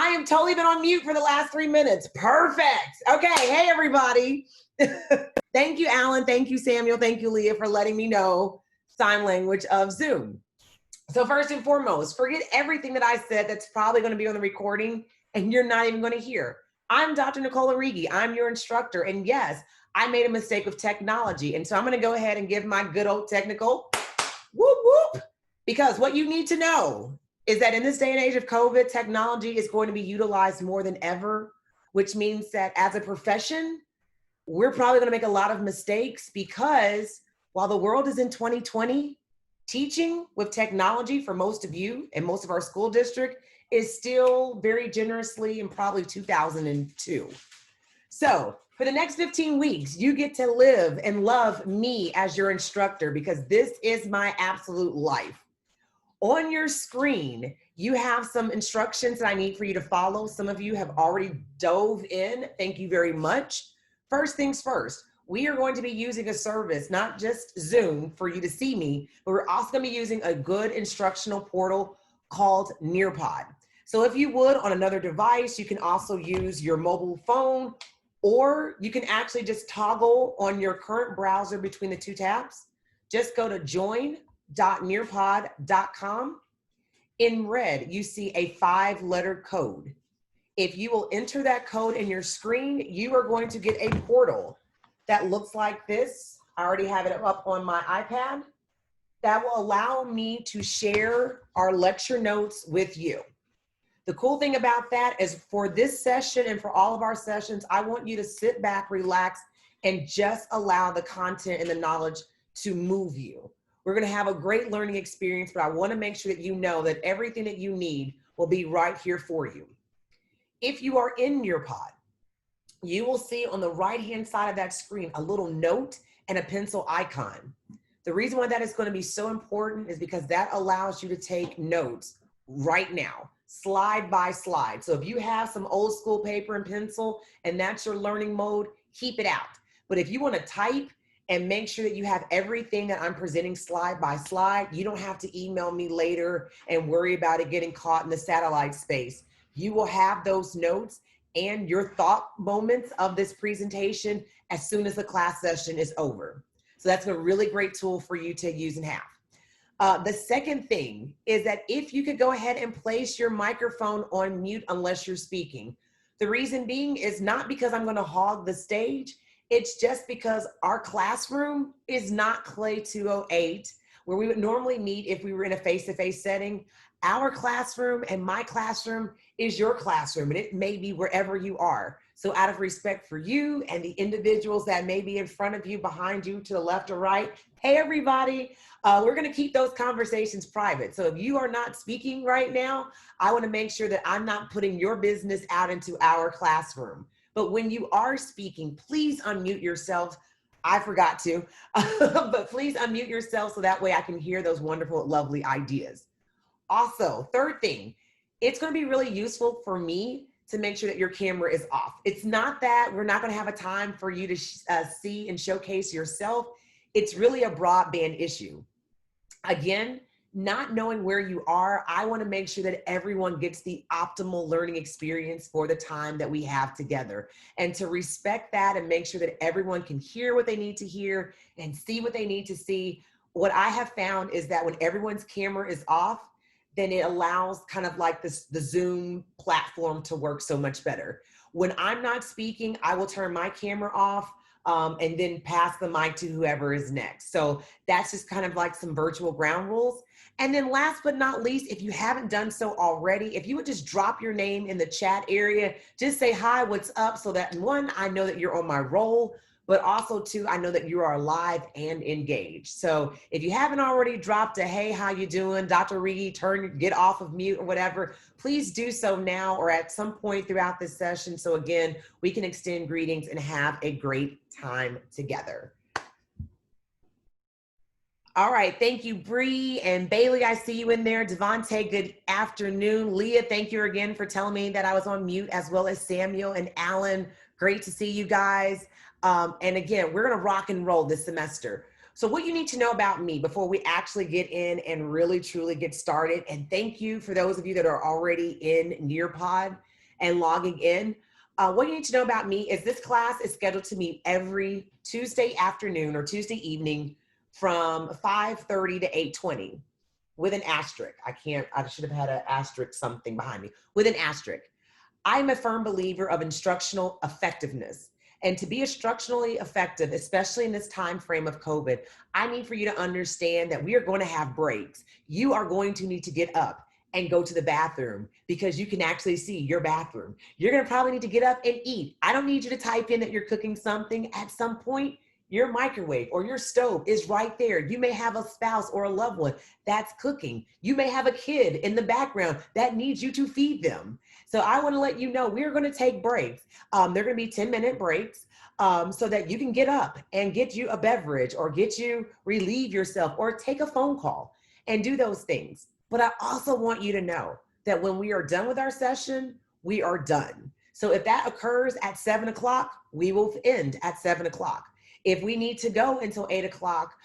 I am totally been on mute for the last 3 minutes. Perfect. Okay. Hey, everybody. Thank you, Alan. Thank you, Samuel. Thank you, Leah, for letting me know sign language of Zoom. So first and foremost, forget everything that I said that's probably going to be on the recording and you're not even going to hear. I'm Dr. Nicole Arrighi. I'm your instructor. And yes, I made a mistake with technology. And so I'm going to go ahead and give my good old technical whoop, whoop. Because what you need to know is that in this day and age of COVID, technology is going to be utilized more than ever, which means that as a profession, we're probably going to make a lot of mistakes because while the world is in 2020, teaching with technology for most of you and most of our school district is still very generously in probably 2002. So for the next 15 weeks, you get to live and love me as your instructor because this is my absolute life. On your screen, you have some instructions that I need for you to follow. Some of you have already dove in. Thank you very much. First things first, we are going to be using a service, not just Zoom for you to see me, but we're also going to be using a good instructional portal called Nearpod. So if you would, on another device, you can also use your mobile phone, or you can actually just toggle on your current browser between the two tabs. Just go to join.nearpod.com. In red, you see a 5-letter code. If you will enter that code in your screen, you are going to get a portal that looks like this. I already have it up on my iPad. That will allow me to share our lecture notes with you. The cool thing about that is for this session and for all of our sessions, I want you to sit back, relax, and just allow the content and the knowledge to move you. We're going to have a great learning experience, but I want to make sure that you know that everything that you need will be right here for you. If you are in Nearpod, you will see on the right-hand side of that screen a little note and a pencil icon. The reason why that is going to be so important is because that allows you to take notes right now, slide by slide. So if you have some old school paper and pencil and that's your learning mode, keep it out. But if you want to type and make sure that you have everything that I'm presenting slide by slide, you don't have to email me later and worry about it getting caught in the satellite space. You will have those notes and your thought moments of this presentation as soon as the class session is over. So that's a really great tool for you to use and have. The second thing is that if you could go ahead and place your microphone on mute unless you're speaking. The reason being is not because I'm going to hog the stage. It's just because our classroom is not Clay 208, where we would normally meet if we were in a face-to-face setting. Our classroom and my classroom is your classroom, and it may be wherever you are. So out of respect for you and the individuals that may be in front of you, behind you, to the left or right, hey everybody, we're gonna keep those conversations private. So if you are not speaking right now, I wanna make sure that I'm not putting your business out into our classroom. But when you are speaking, please unmute yourself. I forgot to, but please unmute yourself so that way I can hear those wonderful, lovely ideas. Also, third thing, it's going to be really useful for me to make sure that your camera is off. It's not that we're not going to have a time for you to see and showcase yourself. It's really a broadband issue. Again, not knowing where you are, I want to make sure that everyone gets the optimal learning experience for the time that we have together. And to respect that and make sure that everyone can hear what they need to hear and see what they need to see. What I have found is that when everyone's camera is off, then it allows kind of like the Zoom platform to work so much better. When I'm not speaking, I will turn my camera off and then pass the mic to whoever is next. So that's just kind of like some virtual ground rules. And then last but not least, if you haven't done so already, if you would just drop your name in the chat area, just say, hi, what's up? So that one, I know that you're on my roll, but also two, I know that you are live and engaged. So if you haven't already dropped a, hey, how you doing? Dr. Reed, get off of mute or whatever, please do so now or at some point throughout this session. So again, we can extend greetings and have a great time together. All right, thank you, Bree and Bailey. I see you in there. Devontae, good afternoon. Leah, thank you again for telling me that I was on mute, as well as Samuel and Alan. Great to see you guys. And again, we're gonna rock and roll this semester. So what you need to know about me before we actually get in and really truly get started, and thank you for those of you that are already in Nearpod, and logging in. What you need to know about me is this class is scheduled to meet every Tuesday afternoon or Tuesday evening from 5:30 to 8:20 with an asterisk. I should have had an asterisk something behind me with an asterisk. I'm a firm believer of instructional effectiveness. And to be instructionally effective, especially in this time frame of COVID, I need for you to understand that we are going to have breaks. You are going to need to get up and go to the bathroom because you can actually see your bathroom. You're going to probably need to get up and eat. I don't need you to type in that you're cooking something. At some point, your microwave or your stove is right there. You may have a spouse or a loved one that's cooking. You may have a kid in the background that needs you to feed them. So I want to let you know we're going to take breaks. They're going to be 10-minute breaks so that you can get up and get you a beverage or relieve yourself or take a phone call and do those things. But I also want you to know that when we are done with our session, we are done. So if that occurs at 7 o'clock, we will end at 7 o'clock. If we need to go until 8 o'clock,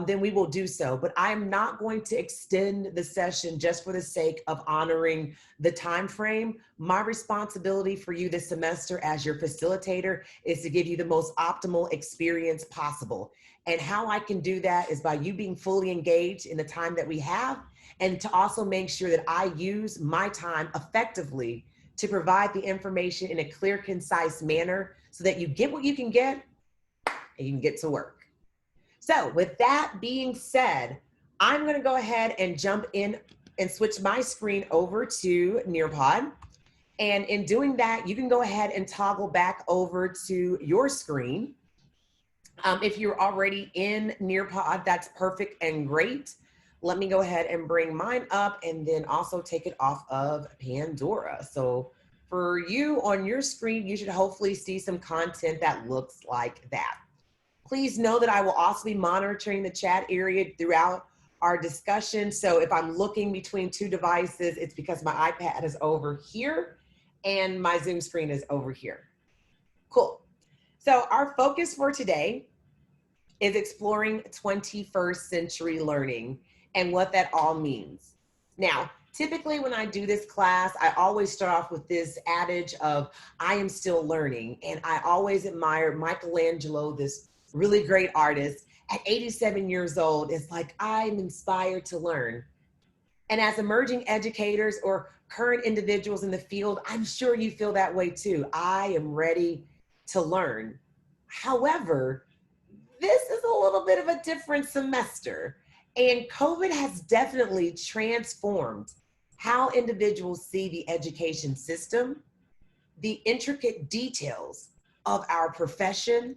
then we will do so. But I'm not going to extend the session just for the sake of honoring the time frame. My responsibility for you this semester as your facilitator is to give you the most optimal experience possible. And how I can do that is by you being fully engaged in the time that we have, and to also make sure that I use my time effectively to provide the information in a clear, concise manner so that you get what you can get and you can get to work. So with that being said, I'm going to go ahead and jump in and switch my screen over to Nearpod. And in doing that, you can go ahead and toggle back over to your screen. If you're already in Nearpod, that's perfect and great. Let me go ahead and bring mine up and then also take it off of Pandora. So for you on your screen, you should hopefully see some content that looks like that. Please know that I will also be monitoring the chat area throughout our discussion. So if I'm looking between two devices, it's because my iPad is over here and my Zoom screen is over here. Cool. So our focus for today is exploring 21st century learning and what that all means. Now, typically when I do this class, I always start off with this adage of, I am still learning. And I always admire Michelangelo, this really great artist. At 87 years old, it's like, I'm inspired to learn. And as emerging educators or current individuals in the field, I'm sure you feel that way too. I am ready to learn. However, this is a little bit of a different semester. And COVID has definitely transformed how individuals see the education system, the intricate details of our profession,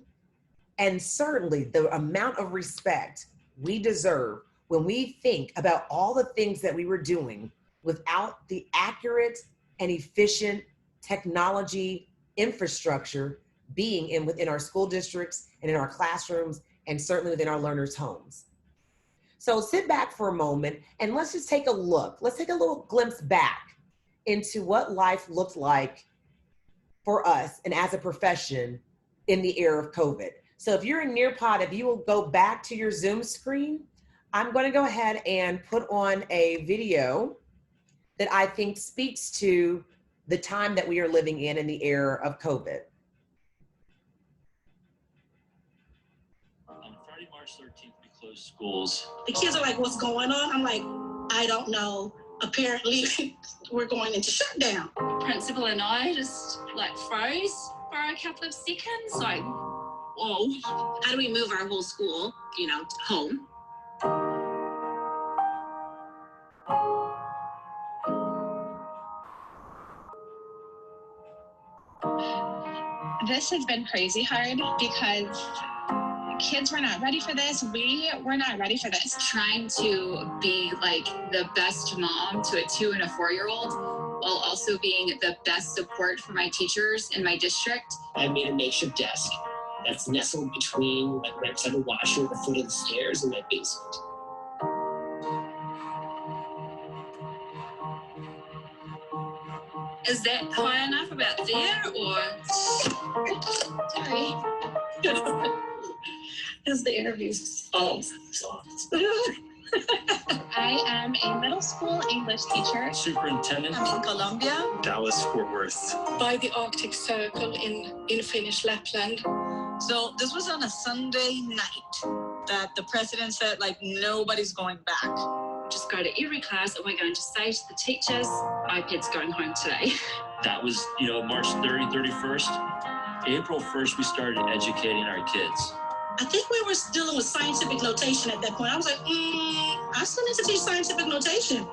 and certainly the amount of respect we deserve when we think about all the things that we were doing without the accurate and efficient technology infrastructure being within our school districts and in our classrooms and certainly within our learners' homes. So sit back for a moment and let's just take a look. Let's take a little glimpse back into what life looked like for us and as a profession in the era of COVID. So if you're in Nearpod, if you will go back to your Zoom screen, I'm going to go ahead and put on a video that I think speaks to the time that we are living in the era of COVID. On Friday, March 13th, we closed schools. The kids are like, what's going on? I'm like, I don't know. Apparently, we're going into shutdown. Principal and I just froze for a couple of seconds. Like, whoa. How do we move our whole school, home? This has been crazy hard because kids were not ready for this. We were not ready for this. Trying to be like the best mom to a 2 and a 4-year-old while also being the best support for my teachers in my district. I made a makeshift desk that's nestled between right beside the washer, the foot of the stairs, and my basement. Is that high enough about there or? Sorry. As the interviews. Oh, so I am a middle school English teacher. Superintendent. I'm in Colombia. Dallas, Fort Worth. By the Arctic Circle in Finnish Lapland. So this was on a Sunday night that the president said, like, nobody's going back. Just go to every class and we're going to say to the teachers, iPad's going home today. That was, March 30, 31st. April 1st, we started educating our kids. I think we were dealing with scientific notation at that point. I was like, I still need to teach scientific notation.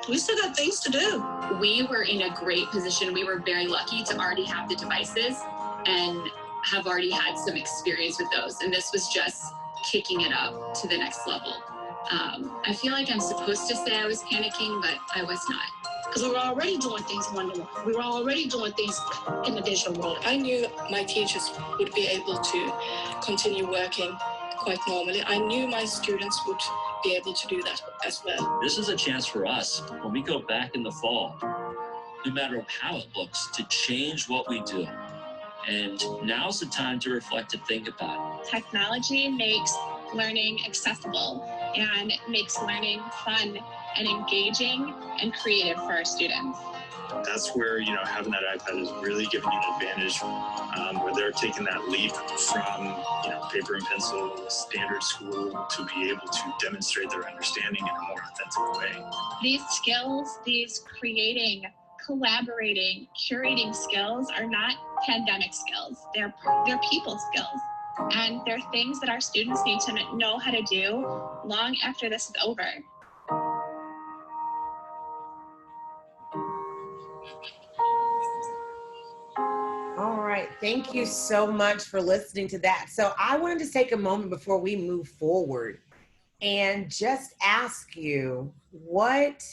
We still got things to do. We were in a great position. We were very lucky to already have the devices and have already had some experience with those. And this was just kicking it up to the next level. I feel like I'm supposed to say I was panicking, but I was not. Because we were already doing things one-to-one. We were already doing things in the digital world. I knew my teachers would be able to continue working quite normally. I knew my students would be able to do that as well. This is a chance for us, when we go back in the fall, no matter how it looks, to change what we do. And now's the time to reflect and think about it. Technology makes learning accessible and makes learning fun and engaging and creative for our students. That's where, having that iPad is really giving you an advantage, where they're taking that leap from, paper and pencil, standard school, to be able to demonstrate their understanding in a more authentic way. These skills, these creating, collaborating, curating skills are not pandemic skills. They're people skills. And they're things that our students need to know how to do long after this is over. All right, thank you so much for listening to that. So I wanted to take a moment before we move forward and just ask you, what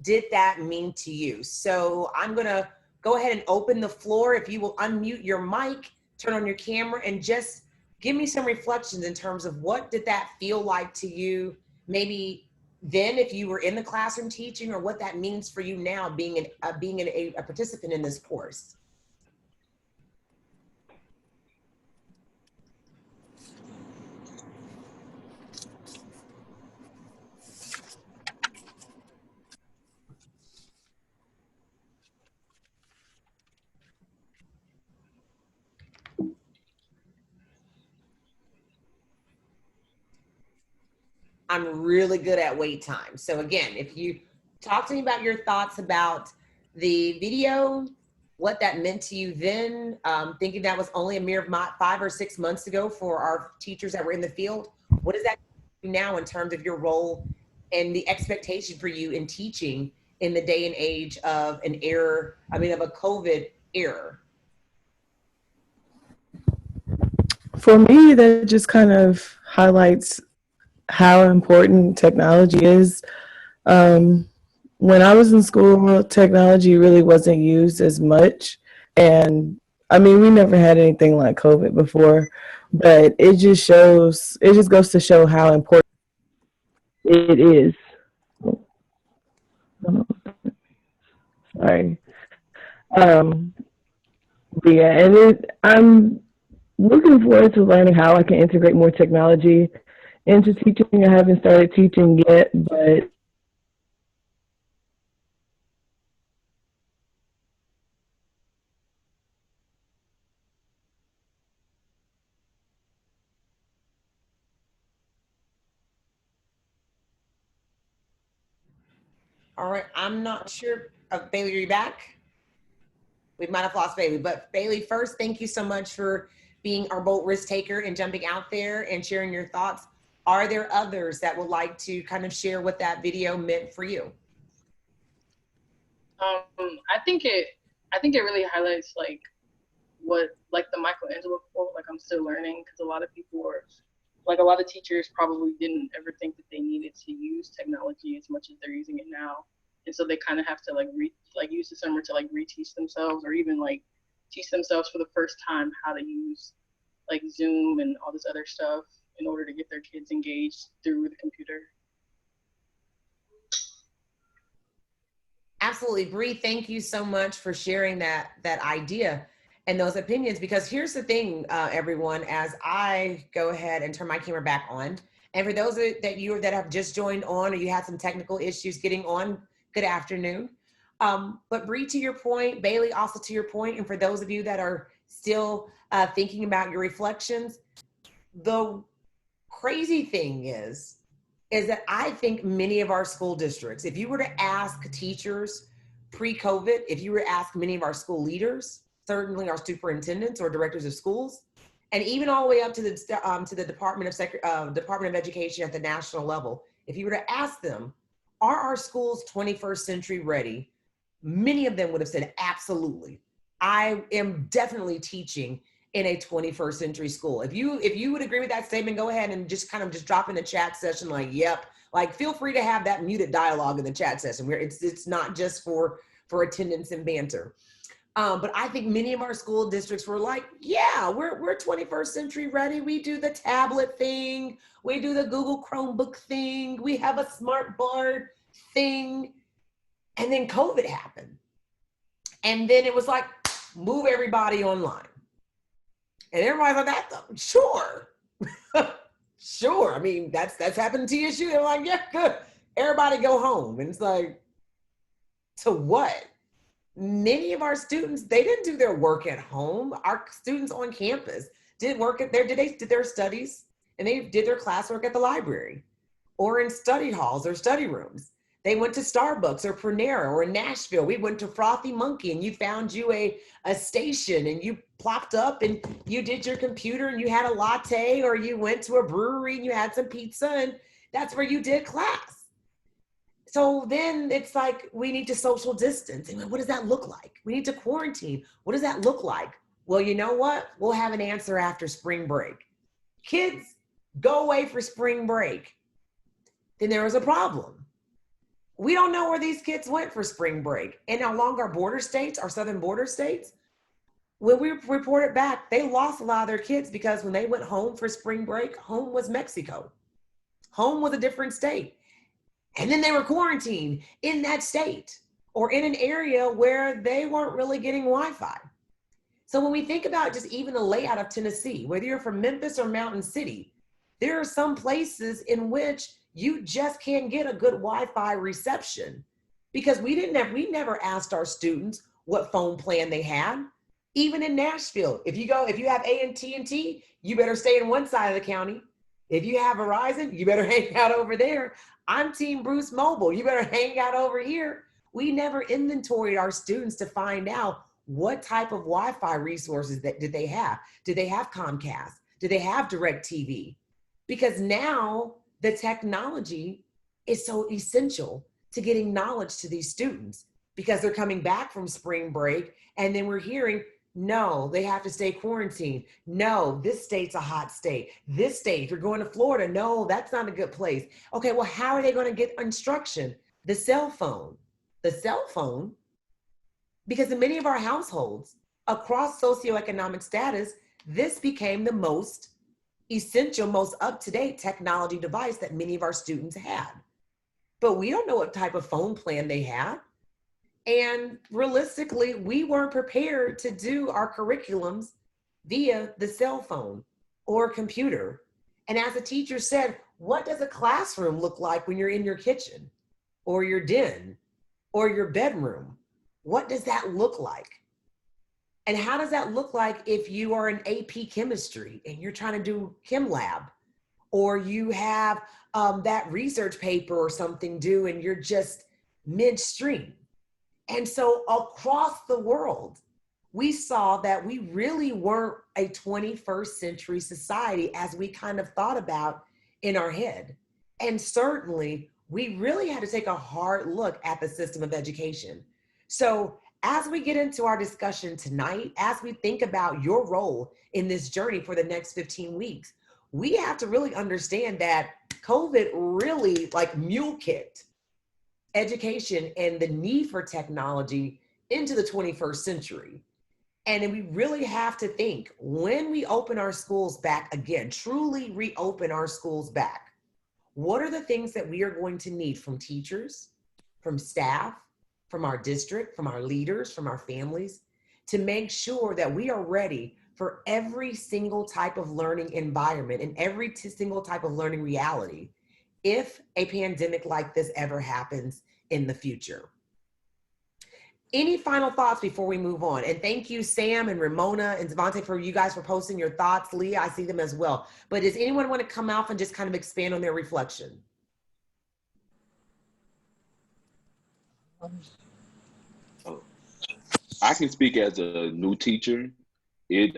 did that mean to you? So I'm gonna go ahead and open the floor. If you will unmute your mic, turn on your camera, and just give me some reflections in terms of what did that feel like to you, maybe then if you were in the classroom teaching, or what that means for you now being a participant in this course. I'm really good at wait time. So again, if you talk to me about your thoughts about the video, what that meant to you then, thinking that was only a mere 5 or 6 months ago for our teachers that were in the field, what does that do now in terms of your role and the expectation for you in teaching in the day and age of of a COVID era? For me, that just kind of highlights how important technology is. When I was in school, technology really wasn't used as much. And we never had anything like COVID before, but it just goes to show how important it is. Sorry. But yeah, and I'm looking forward to learning how I can integrate more technology into teaching. I haven't started teaching yet, but All right, I'm not sure. Bailey, are you back? We might have lost Bailey, but Bailey, first, thank you so much for being our bold risk taker and jumping out there and sharing your thoughts. Are there others that would like to kind of share what that video meant for you? I think it really highlights what the Michelangelo quote, I'm still learning, because a lot of people were a lot of teachers probably didn't ever think that they needed to use technology as much as they're using it now. And so they kind of have to use the summer to reteach themselves, or even teach themselves for the first time how to use Zoom and all this other stuff in order to get their kids engaged through the computer. Absolutely. Bree, thank you so much for sharing that idea and those opinions, because here's the thing, everyone, as I go ahead and turn my camera back on And for those that have just joined on, or you had some technical issues getting on, good afternoon. But Bree, to your point, Bailey, also to your point, and for those of you that are still thinking about your reflections, the crazy thing is that I think many of our school districts, if you were to ask teachers pre-COVID, if you were to ask many of our school leaders, certainly our superintendents or directors of schools, and even all the way up to the Department of Education at the national level, if you were to ask them, are our schools 21st century ready? Many of them would have said, absolutely. I am definitely teaching in a 21st century school. If you would agree with that statement, go ahead and just drop in the chat session like, yep. Like, feel free to have that muted dialogue in the chat session where it's not just for attendance and banter. But I think many of our school districts were like, yeah, we're 21st century ready. We do the tablet thing. We do the Google Chromebook thing. We have a smart board thing. And then COVID happened. And then it was like, move everybody online. And everybody's like, that's sure. Sure. I mean, that's happened to TSU. They're like, yeah, good. Everybody go home. And it's like, to what? Many of our students, they didn't do their work at home. Our students on campus did their studies, and they did their classwork at the library or in study halls or study rooms. They went to Starbucks or Panera, or in Nashville, we went to Frothy Monkey, and you found you a station, and you plopped up and you did your computer and you had a latte, or you went to a brewery and you had some pizza, and that's where you did class. So then it's like, we need to social distance. And what does that look like? We need to quarantine. What does that look like? Well, you know what? We'll have an answer after spring break. Kids, go away for spring break. Then there was a problem. We don't know where these kids went for spring break. And along our border states, our southern border states, when we reported back, they lost a lot of their kids because when they went home for spring break, home was Mexico. Home was a different state. And then they were quarantined in that state or in an area where they weren't really getting Wi-Fi. So when we think about just even the layout of Tennessee, whether you're from Memphis or Mountain City, there are some places in which you just can't get a good Wi-Fi reception because we never asked our students what phone plan they had. Even in Nashville, if you have AT&T, you better stay in one side of the county. If you have Verizon, you better hang out over there. I'm Team Bruce Mobile. You better hang out over here. We never inventoried our students to find out what type of Wi-Fi resources did they have. Did they have Comcast? Did they have DirecTV? Because now the technology is so essential to getting knowledge to these students because they're coming back from spring break and then we're hearing, no, they have to stay quarantined. No, this state's a hot state. This state, if you're going to Florida, no, that's not a good place. Okay, well, how are they going to get instruction? The cell phone. The cell phone, because in many of our households across socioeconomic status, this became the most essential, most up-to-date technology device that many of our students had. But we don't know what type of phone plan they had. And realistically, we weren't prepared to do our curriculums via the cell phone or computer. And as the teacher said, what does a classroom look like when you're in your kitchen or your den or your bedroom? What does that look like? And how does that look like if you are in AP chemistry and you're trying to do chem lab, or you have that research paper or something due and you're just midstream? And so across the world, we saw that we really weren't a 21st century society as we kind of thought about in our head. And certainly, we really had to take a hard look at the system of education. So as we get into our discussion tonight, as we think about your role in this journey for the next 15 weeks, we have to really understand that COVID really mule kicked education and the need for technology into the 21st century. And we really have to think, when we open our schools back again, truly reopen our schools back, what are the things that we are going to need from teachers, from staff, from our district, from our leaders, from our families? to make sure that we are ready for every single type of learning environment and every single type of learning reality if a pandemic like this ever happens in the future. Any final thoughts before we move on? And thank you, Sam and Ramona and Devontae, for you guys for posting your thoughts. Leah, I see them as well. But does anyone want to come out and just kind of expand on their reflection? I can speak as a new teacher. It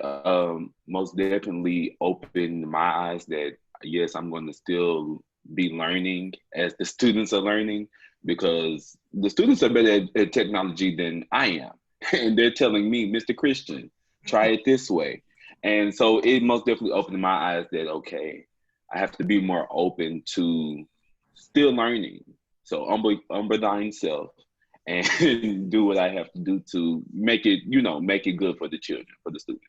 most definitely opened my eyes that yes, I'm going to still be learning as the students are learning, because the students are better at technology than I am. And they're telling me, Mr. Christian, try it this way. And so it most definitely opened my eyes that, okay, I have to be more open to still learning. So humble thyself and do what I have to do to make it, make it good for the children, for the students.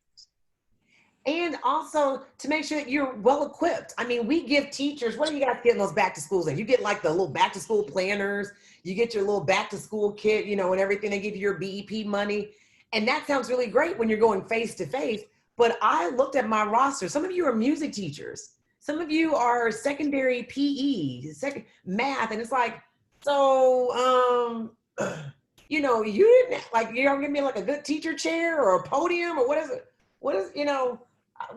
And also to make sure that you're well equipped. I mean, we give teachers, what do you guys get in those back to schools? You get like the little back to school planners, you get your little back to school kit, and everything. They give you your BEP money. And that sounds really great when you're going face to face. But I looked at my roster. Some of you are music teachers. Some of you are secondary PE, math. And it's like, so, you didn't you don't give me like a good teacher chair or a podium, or what is it?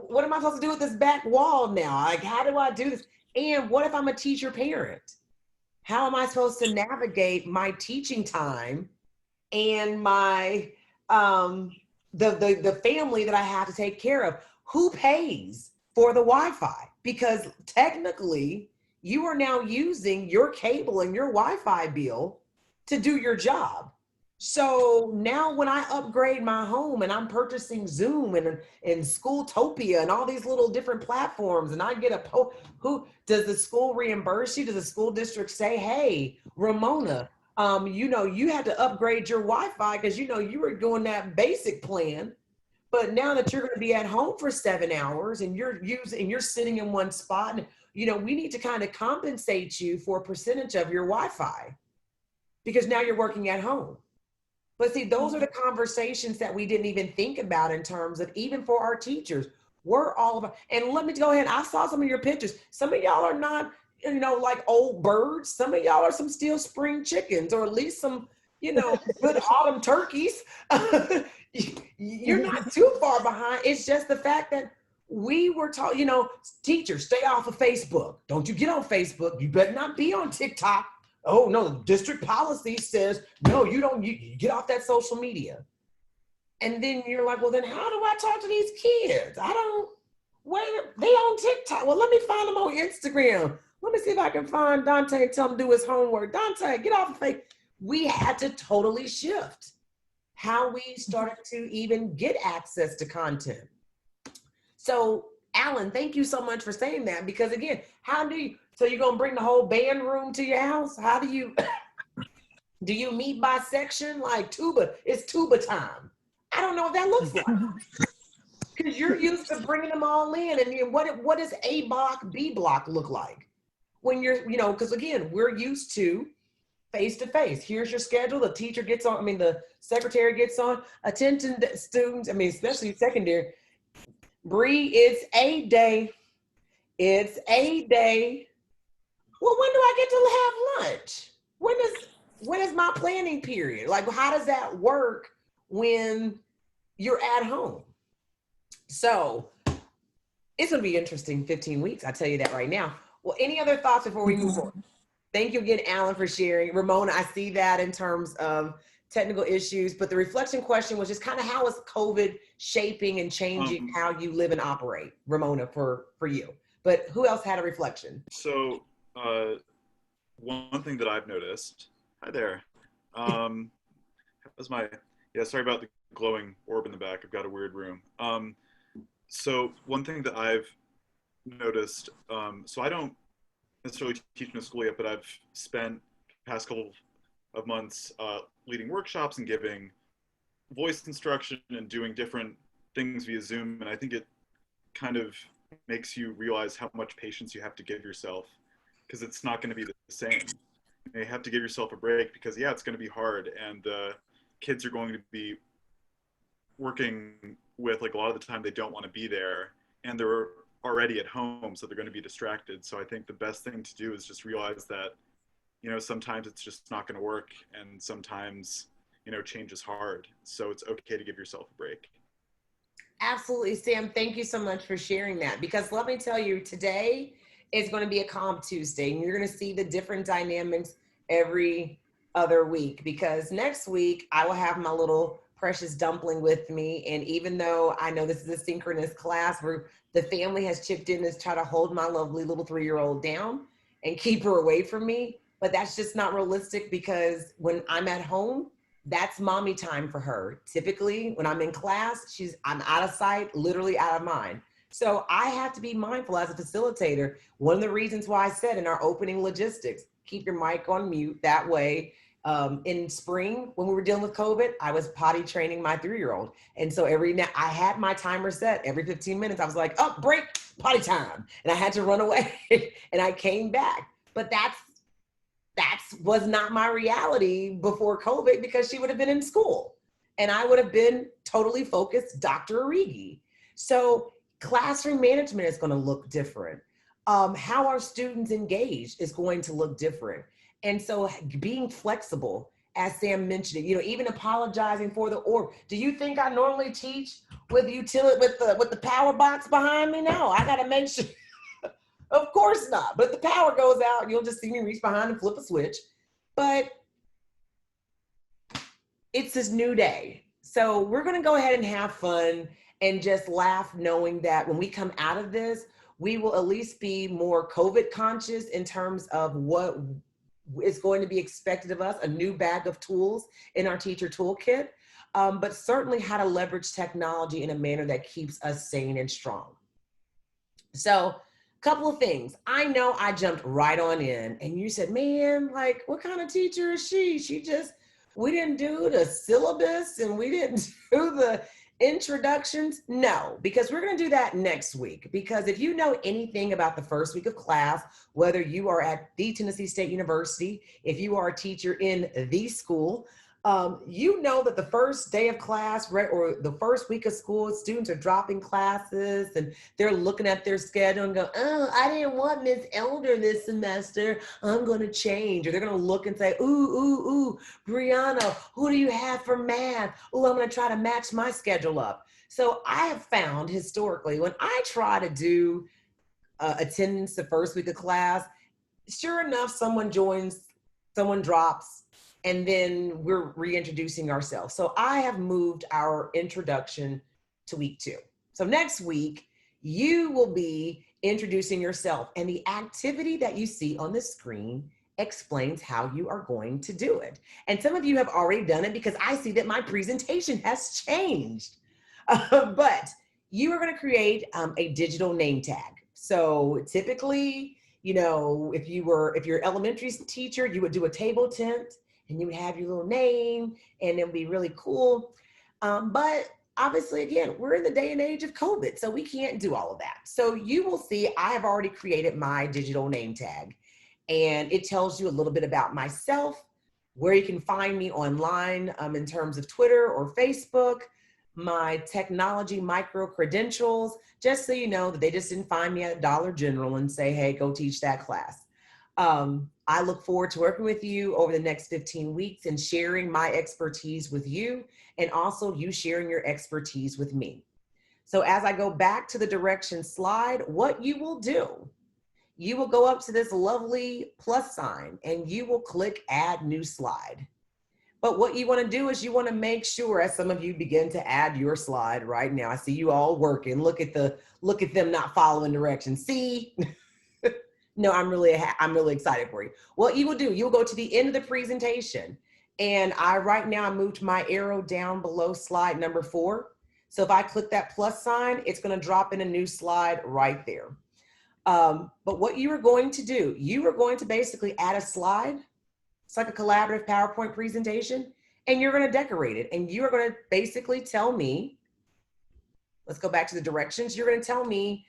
What am I supposed to do with this back wall now? Like, how do I do this? And what if I'm a teacher parent? How am I supposed to navigate my teaching time and my the family that I have to take care of? Who pays for the Wi-Fi? Because technically, you are now using your cable and your Wi-Fi bill to do your job. So now when I upgrade my home and I'm purchasing Zoom and Schooltopia and all these little different platforms, and I get who does the school reimburse you? Does the school district say, hey, Ramona, you had to upgrade your Wi-Fi because you were doing that basic plan, but now that you're going to be at home for 7 hours and you're sitting in one spot, and we need to kind of compensate you for a percentage of your Wi-Fi because now you're working at home. But see, those are the conversations that we didn't even think about in terms of, even for our teachers, we're all about, and let me go ahead. I saw some of your pictures. Some of y'all are not, like old birds. Some of y'all are some still spring chickens, or at least some, good autumn turkeys. You're not too far behind. It's just the fact that we were taught, teachers, stay off of Facebook. Don't you get on Facebook. You better not be on TikTok. Oh no, district policy says, no, you don't, you get off that social media. And then you're like, well, then how do I talk to these kids? They on TikTok. Well, let me find them on Instagram. Let me see if I can find Dante and tell him to do his homework. Dante, get off the Facebook. We had to totally shift how we started to even get access to content. So Alan, thank you so much for saying that, because again, so you're going to bring the whole band room to your house? How do you meet by section? Like tuba, it's tuba time. I don't know what that looks like. Because you're used to bringing them all in. And then what does A block, B block look like? When you're, because again, we're used to face-to-face. Here's your schedule. The teacher gets on, the secretary gets on. Attention students, especially secondary. Bree, it's A day. It's A day. Well, when do I get to have lunch? When is my planning period? Like, how does that work when you're at home? So it's going to be interesting 15 weeks. I tell you that right now. Well, any other thoughts before we move on? Thank you again, Alan, for sharing. Ramona, I see that in terms of technical issues, but the reflection question was just kind of how is COVID shaping and changing how you live and operate, Ramona, for you. But who else had a reflection? So one thing that I've noticed, hi there, sorry about the glowing orb in the back. I've got a weird room. So one thing that I've noticed, so I don't necessarily teach in a school yet, but I've spent the past couple of months leading workshops and giving voice instruction and doing different things via Zoom. And I think it kind of makes you realize how much patience you have to give yourself, because it's not going to be the same. You have to give yourself a break because, yeah, it's going to be hard, and kids are going to be working with, like, a lot of the time they don't want to be there and they're already at home, so they're going to be distracted. So I think the best thing to do is just realize that, you know, sometimes it's just not going to work, and sometimes, you know, change is hard. So it's okay to give yourself a break. Absolutely, Sam. Thank you so much for sharing that, because let me tell you, today is going to be a Comp Tuesday, and you're going to see the different dynamics every other week, because next week I will have my little precious dumpling with me. And even though I know this is a synchronous class where the family has chipped in to try to hold my lovely little 3-year-old down and keep her away from me, but that's just not realistic, because when I'm at home, that's mommy time for her. Typically, when I'm in class, I'm out of sight, literally out of mind. So I have to be mindful as a facilitator. One of the reasons why I said in our opening logistics, keep your mic on mute. That way, in spring, when we were dealing with COVID, I was potty training my 3-year-old. And so I had my timer set every 15 minutes. I was like, oh, break, potty time. And I had to run away and I came back. But that was not my reality before COVID, because she would have been in school and I would have been totally focused Dr. Origi. So classroom management is going to look different. How our students engaged is going to look different. And so being flexible, as Sam mentioned, you know, even apologizing for the orb. Do you think I normally teach with the power box behind me? No, I got to make sure. Of course not. But the power goes out, you'll just see me reach behind and flip a switch. But it's this new day. So we're going to go ahead and have fun and just laugh, knowing that when we come out of this, we will at least be more COVID conscious in terms of what is going to be expected of us, a new bag of tools in our teacher toolkit, but certainly how to leverage technology in a manner that keeps us sane and strong. So, couple of things. I know I jumped right on in and you said, man, like, what kind of teacher is she? We didn't do the syllabus and we didn't do the introductions. No, because we're going to do that next week. Because if you know anything about the first week of class, whether you are at the Tennessee State University, if you are a teacher in the school, you know that the first day of class, right, or the first week of school, students are dropping classes and they're looking at their schedule and go, oh, I didn't want Miss Elder this semester, I'm going to change. Or they're going to look and say, ooh, Brianna, who do you have for math? Oh, I'm going to try to match my schedule up. So I have found historically, when I try to do attendance the first week of class, sure enough, someone joins, someone drops, and then we're reintroducing ourselves. So I have moved our introduction to week 2. So next week, you will be introducing yourself, and the activity that you see on the screen explains how you are going to do it. And some of you have already done it, because I see that my presentation has changed. But you are going to create a digital name tag. So typically, you know, if you're an elementary teacher, you would do a table tent, and you would have your little name, and it would be really cool. But obviously, again, we're in the day and age of COVID, so we can't do all of that. So you will see I have already created my digital name tag, and it tells you a little bit about myself, where you can find me online in terms of Twitter or Facebook, my technology micro credentials, just so you know that they just didn't find me at Dollar General and say, hey, go teach that class. I look forward to working with you over the next 15 weeks and sharing my expertise with you, and also you sharing your expertise with me. So as I go back to the direction slide, what you will do, you will go up to this lovely plus sign and you will click add new slide. But what you want to do is you want to make sure, as some of you begin to add your slide right now, I see you all working. Look at them not following directions. See? No, I'm really excited for you. What you will do, you'll go to the end of the presentation, and right now I moved my arrow down below slide number 4. So if I click that plus sign, it's going to drop in a new slide right there. But what you are going to do, you are going to basically add a slide. It's like a collaborative PowerPoint presentation, and you're going to decorate it, and you're going to basically tell me, let's go back to the directions. You're going to tell me,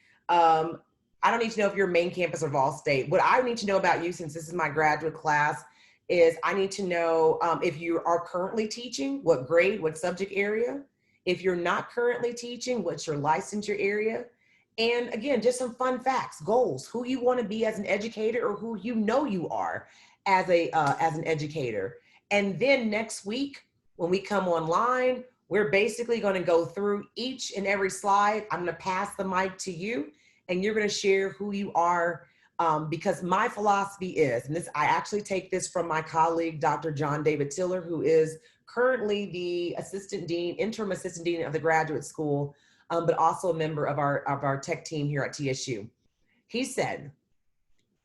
I don't need to know if you're main campus or Vol State. What I need to know about you, since this is my graduate class, is I need to know if you are currently teaching, what grade, what subject area, If you're not currently teaching, what's your licensure area? And again, just some fun facts, goals, who you want to be as an educator or who you know you are as an educator. And then next week, when we come online, we're basically going to go through each and every slide. I'm going to pass the mic to you, and you're going to share who you are, because my philosophy is, and this, I actually take this from my colleague, Dr. John David Tiller, who is currently the interim assistant dean of the graduate school, but also a member of our tech team here at TSU. He said,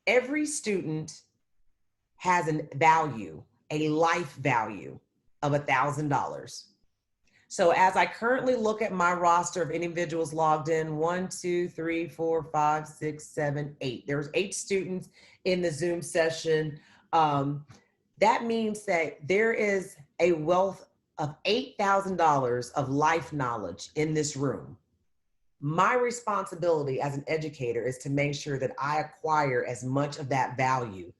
every student has a value, a life value of $1,000. So as I currently look at my roster of individuals logged in, 1, 2, 3, 4, 5, 6, 7, 8. There's 8 students in the Zoom session. That means that there is a wealth of $8,000 of life knowledge in this room. My responsibility as an educator is to make sure that I acquire as much of that value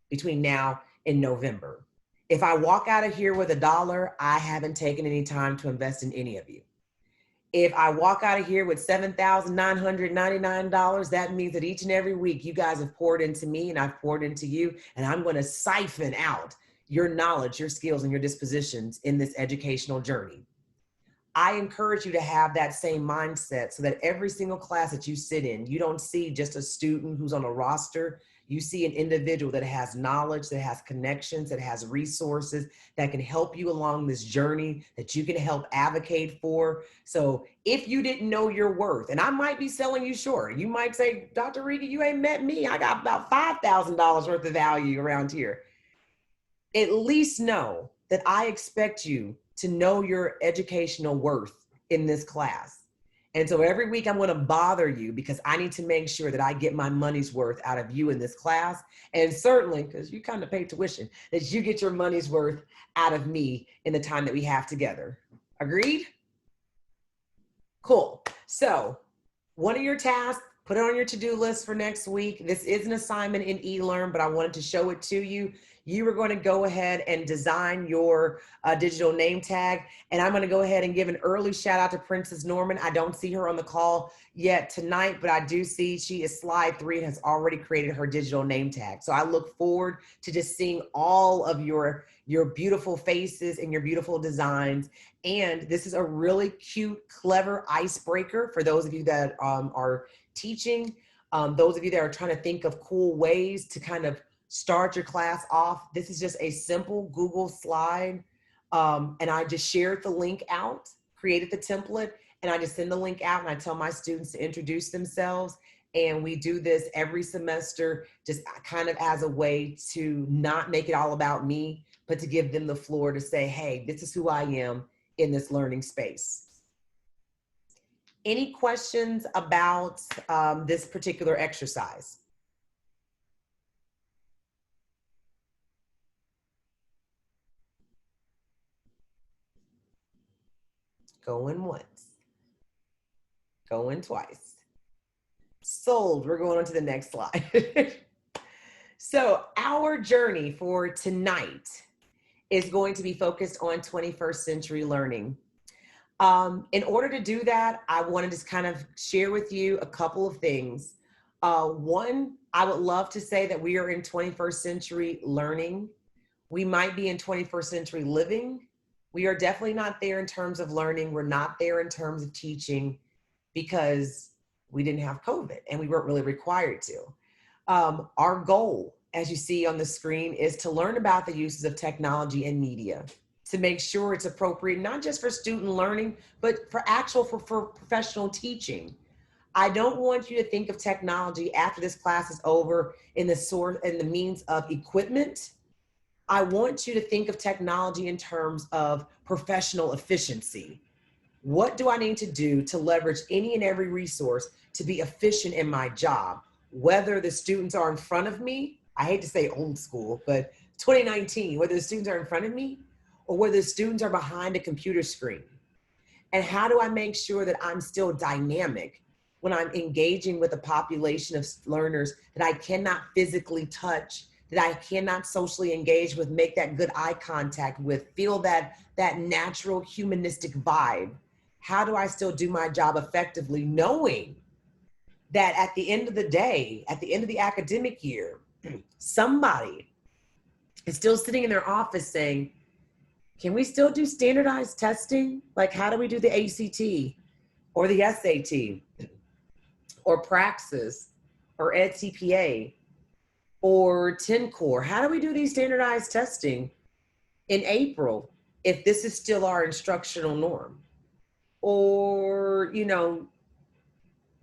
between now and November. If I walk out of here with $1, I haven't taken any time to invest in any of you. If I walk out of here with $7,999, that means that each and every week you guys have poured into me and I've poured into you, and I'm going to siphon out your knowledge, your skills, and your dispositions in this educational journey. I encourage you to have that same mindset so that every single class that you sit in, you don't see just a student who's on a roster. You see an individual that has knowledge, that has connections, that has resources, that can help you along this journey, that you can help advocate for. So if you didn't know your worth, and I might be selling you short, you might say, Dr. Rika, you ain't met me. I got about $5,000 worth of value around here. At least know that I expect you to know your educational worth in this class. And so every week I'm going to bother you because I need to make sure that I get my money's worth out of you in this class. And certainly, because you kind of pay tuition, that you get your money's worth out of me in the time that we have together. Agreed? Cool. So one of your tasks, put it on your to-do list for next week. This is an assignment in eLearn, but I wanted to show it to you. You are going to go ahead and design your digital name tag. And I'm going to go ahead and give an early shout out to Princess Norman. I don't see her on the call yet tonight, but I do see she is slide 3 and has already created her digital name tag. So I look forward to just seeing all of your beautiful faces and your beautiful designs. And this is a really cute, clever icebreaker for those of you that are teaching, those of you that are trying to think of cool ways to kind of start your class off. This is just a simple Google slide. And I just shared the link out, created the template, and I just send the link out and I tell my students to introduce themselves. And we do this every semester, just kind of as a way to not make it all about me, but to give them the floor to say, hey, this is who I am in this learning space. Any questions about this particular exercise? Going once, going twice. Sold. We're going on to the next slide. So our journey for tonight is going to be focused on 21st century learning. In order to do that, I want to just kind of share with you a couple of things. One, I would love to say that we are in 21st century learning. We might be in 21st century living. We are definitely not there in terms of learning. We're not there in terms of teaching because we didn't have COVID and we weren't really required to. Our goal, as you see on the screen, is to learn about the uses of technology and media to make sure it's appropriate, not just for student learning, but for professional teaching. I don't want you to think of technology after this class is over in the means of equipment. I want you to think of technology in terms of professional efficiency. What do I need to do to leverage any and every resource to be efficient in my job? Whether the students are in front of me, I hate to say old school, but 2019, whether the students are in front of me or whether the students are behind a computer screen. And how do I make sure that I'm still dynamic when I'm engaging with a population of learners that I cannot physically touch, that I cannot socially engage with, make that good eye contact with, feel that natural humanistic vibe? how do I still do my job effectively, knowing that at the end of the day, at the end of the academic year, somebody is still sitting in their office saying, can we still do standardized testing? Like, how do we do the ACT or the SAT or Praxis or EDCPA or 10 core? How do we do these standardized testing in April if this is still our instructional norm? Or, you know,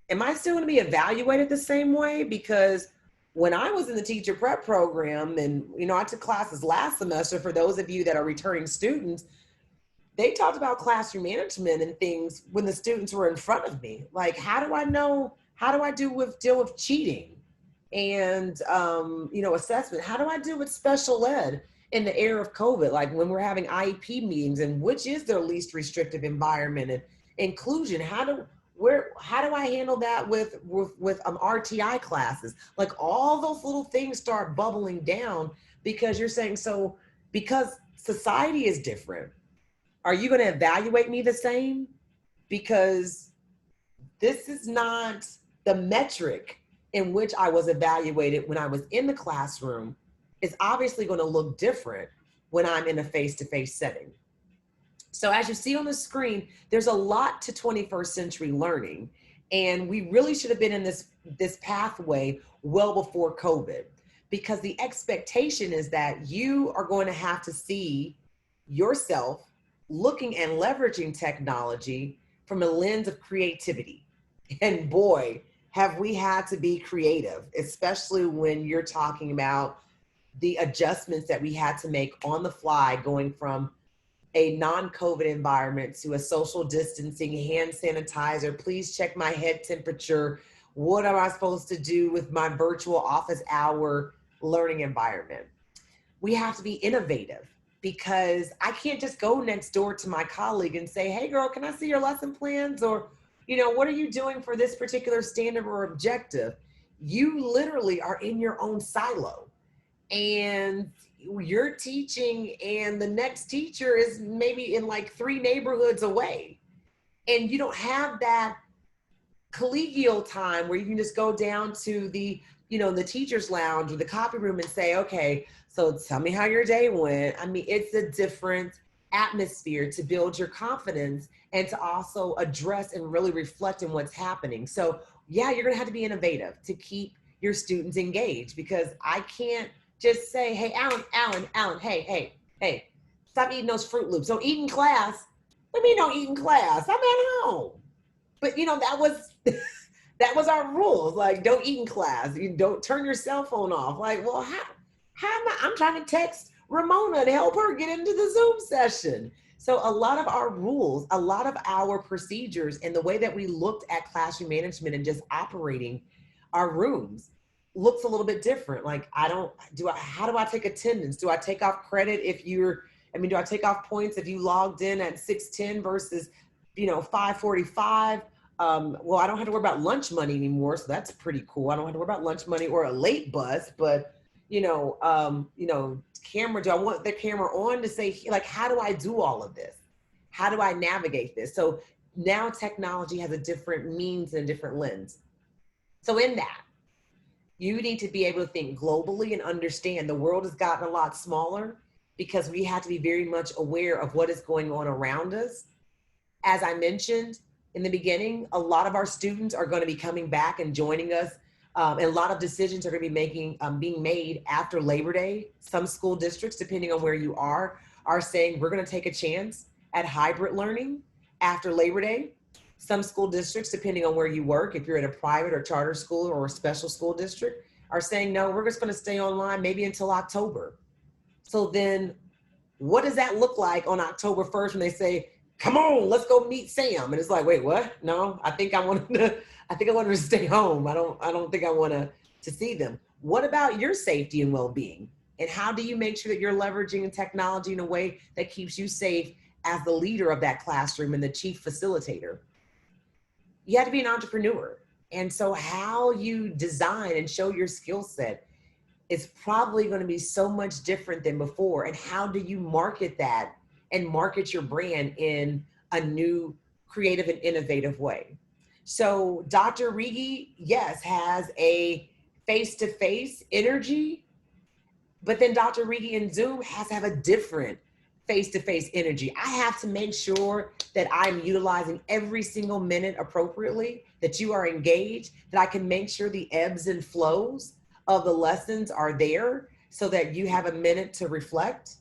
am I still going to be evaluated the same way? Because when I was in the teacher prep program, and, you know, I took classes last semester, for those of you that are returning students, they talked about classroom management and things when the students were in front of me. Like, how do I know, how do I deal with cheating and, you know, assessment? How do I deal with special ed in the era of COVID? Like when we're having IEP meetings, and which is their least restrictive environment, and inclusion? How do I handle that with RTI classes? Like all those little things start bubbling down because you're saying, so because society is different, are you going to evaluate me the same? Because this is not the metric in which I was evaluated when I was in the classroom. Is obviously going to look different when I'm in a face-to-face setting. So as you see on the screen, there's a lot to 21st century learning, and we really should have been in this pathway well before COVID, because the expectation is that you are going to have to see yourself looking and leveraging technology from a lens of creativity. And boy, have we had to be creative, especially when you're talking about the adjustments that we had to make on the fly, going from a non-COVID environment to a social distancing, hand sanitizer, please check my head temperature. What am I supposed to do with my virtual office hour learning environment? We have to be innovative, because I can't just go next door to my colleague and say, hey girl, can I see your lesson plans? Or, you know, what are you doing for this particular standard or objective? You literally are in your own silo, and you're teaching, and the next teacher is maybe in like 3 neighborhoods away. And you don't have that collegial time where you can just go down to the, you know, the teacher's lounge or the copy room and say, okay, so tell me how your day went. I mean, it's a different atmosphere to build your confidence and to also address and really reflect on what's happening. So yeah, you're gonna have to be innovative to keep your students engaged, because I can't just say, hey, Alan, hey, stop eating those Fruit Loops. Don't eat in class. What do you mean don't eat in class? I'm at home. But you know, that was our rules. Like, don't eat in class. You don't turn your cell phone off. Like, well, how am I'm trying to text Ramona to help her get into the Zoom session. So a lot of our rules, a lot of our procedures, and the way that we looked at classroom management and just operating our rooms looks a little bit different. Like, how do I take attendance? Do I take off credit if do I take off points if you logged in at 6:10 versus, you know, 5:45? Well, I don't have to worry about lunch money anymore, so that's pretty cool. I don't have to worry about lunch money or a late bus, but camera, do I want the camera on to say, like, how do I do all of this? How do I navigate this? So now technology has a different means and a different lens. So in that, you need to be able to think globally and understand the world has gotten a lot smaller, because we have to be very much aware of what is going on around us. As I mentioned in the beginning, a lot of our students are going to be coming back and joining us. And a lot of decisions are going to be being made after Labor Day. Some school districts, depending on where you are saying we're going to take a chance at hybrid learning after Labor Day. Some school districts, depending on where you work, if you're in a private or charter school or a special school district, are saying, no, we're just going to stay online maybe until October. So then what does that look like on October 1st when they say, come on, let's go meet Sam? And it's like, wait, what? No, I think I want to stay home. I don't think I want to see them. What about your safety and well-being? And how do you make sure that you're leveraging technology in a way that keeps you safe as the leader of that classroom and the chief facilitator? You have to be an entrepreneur. And so how you design and show your skill set is probably going to be so much different than before. And how do you market that and market your brand in a new creative and innovative way. So Dr. Rigi, yes, has a face-to-face energy, but then Dr. Rigi in Zoom has to have a different face-to-face energy. I have to make sure that I'm utilizing every single minute appropriately, that you are engaged, that I can make sure the ebbs and flows of the lessons are there so that you have a minute to reflect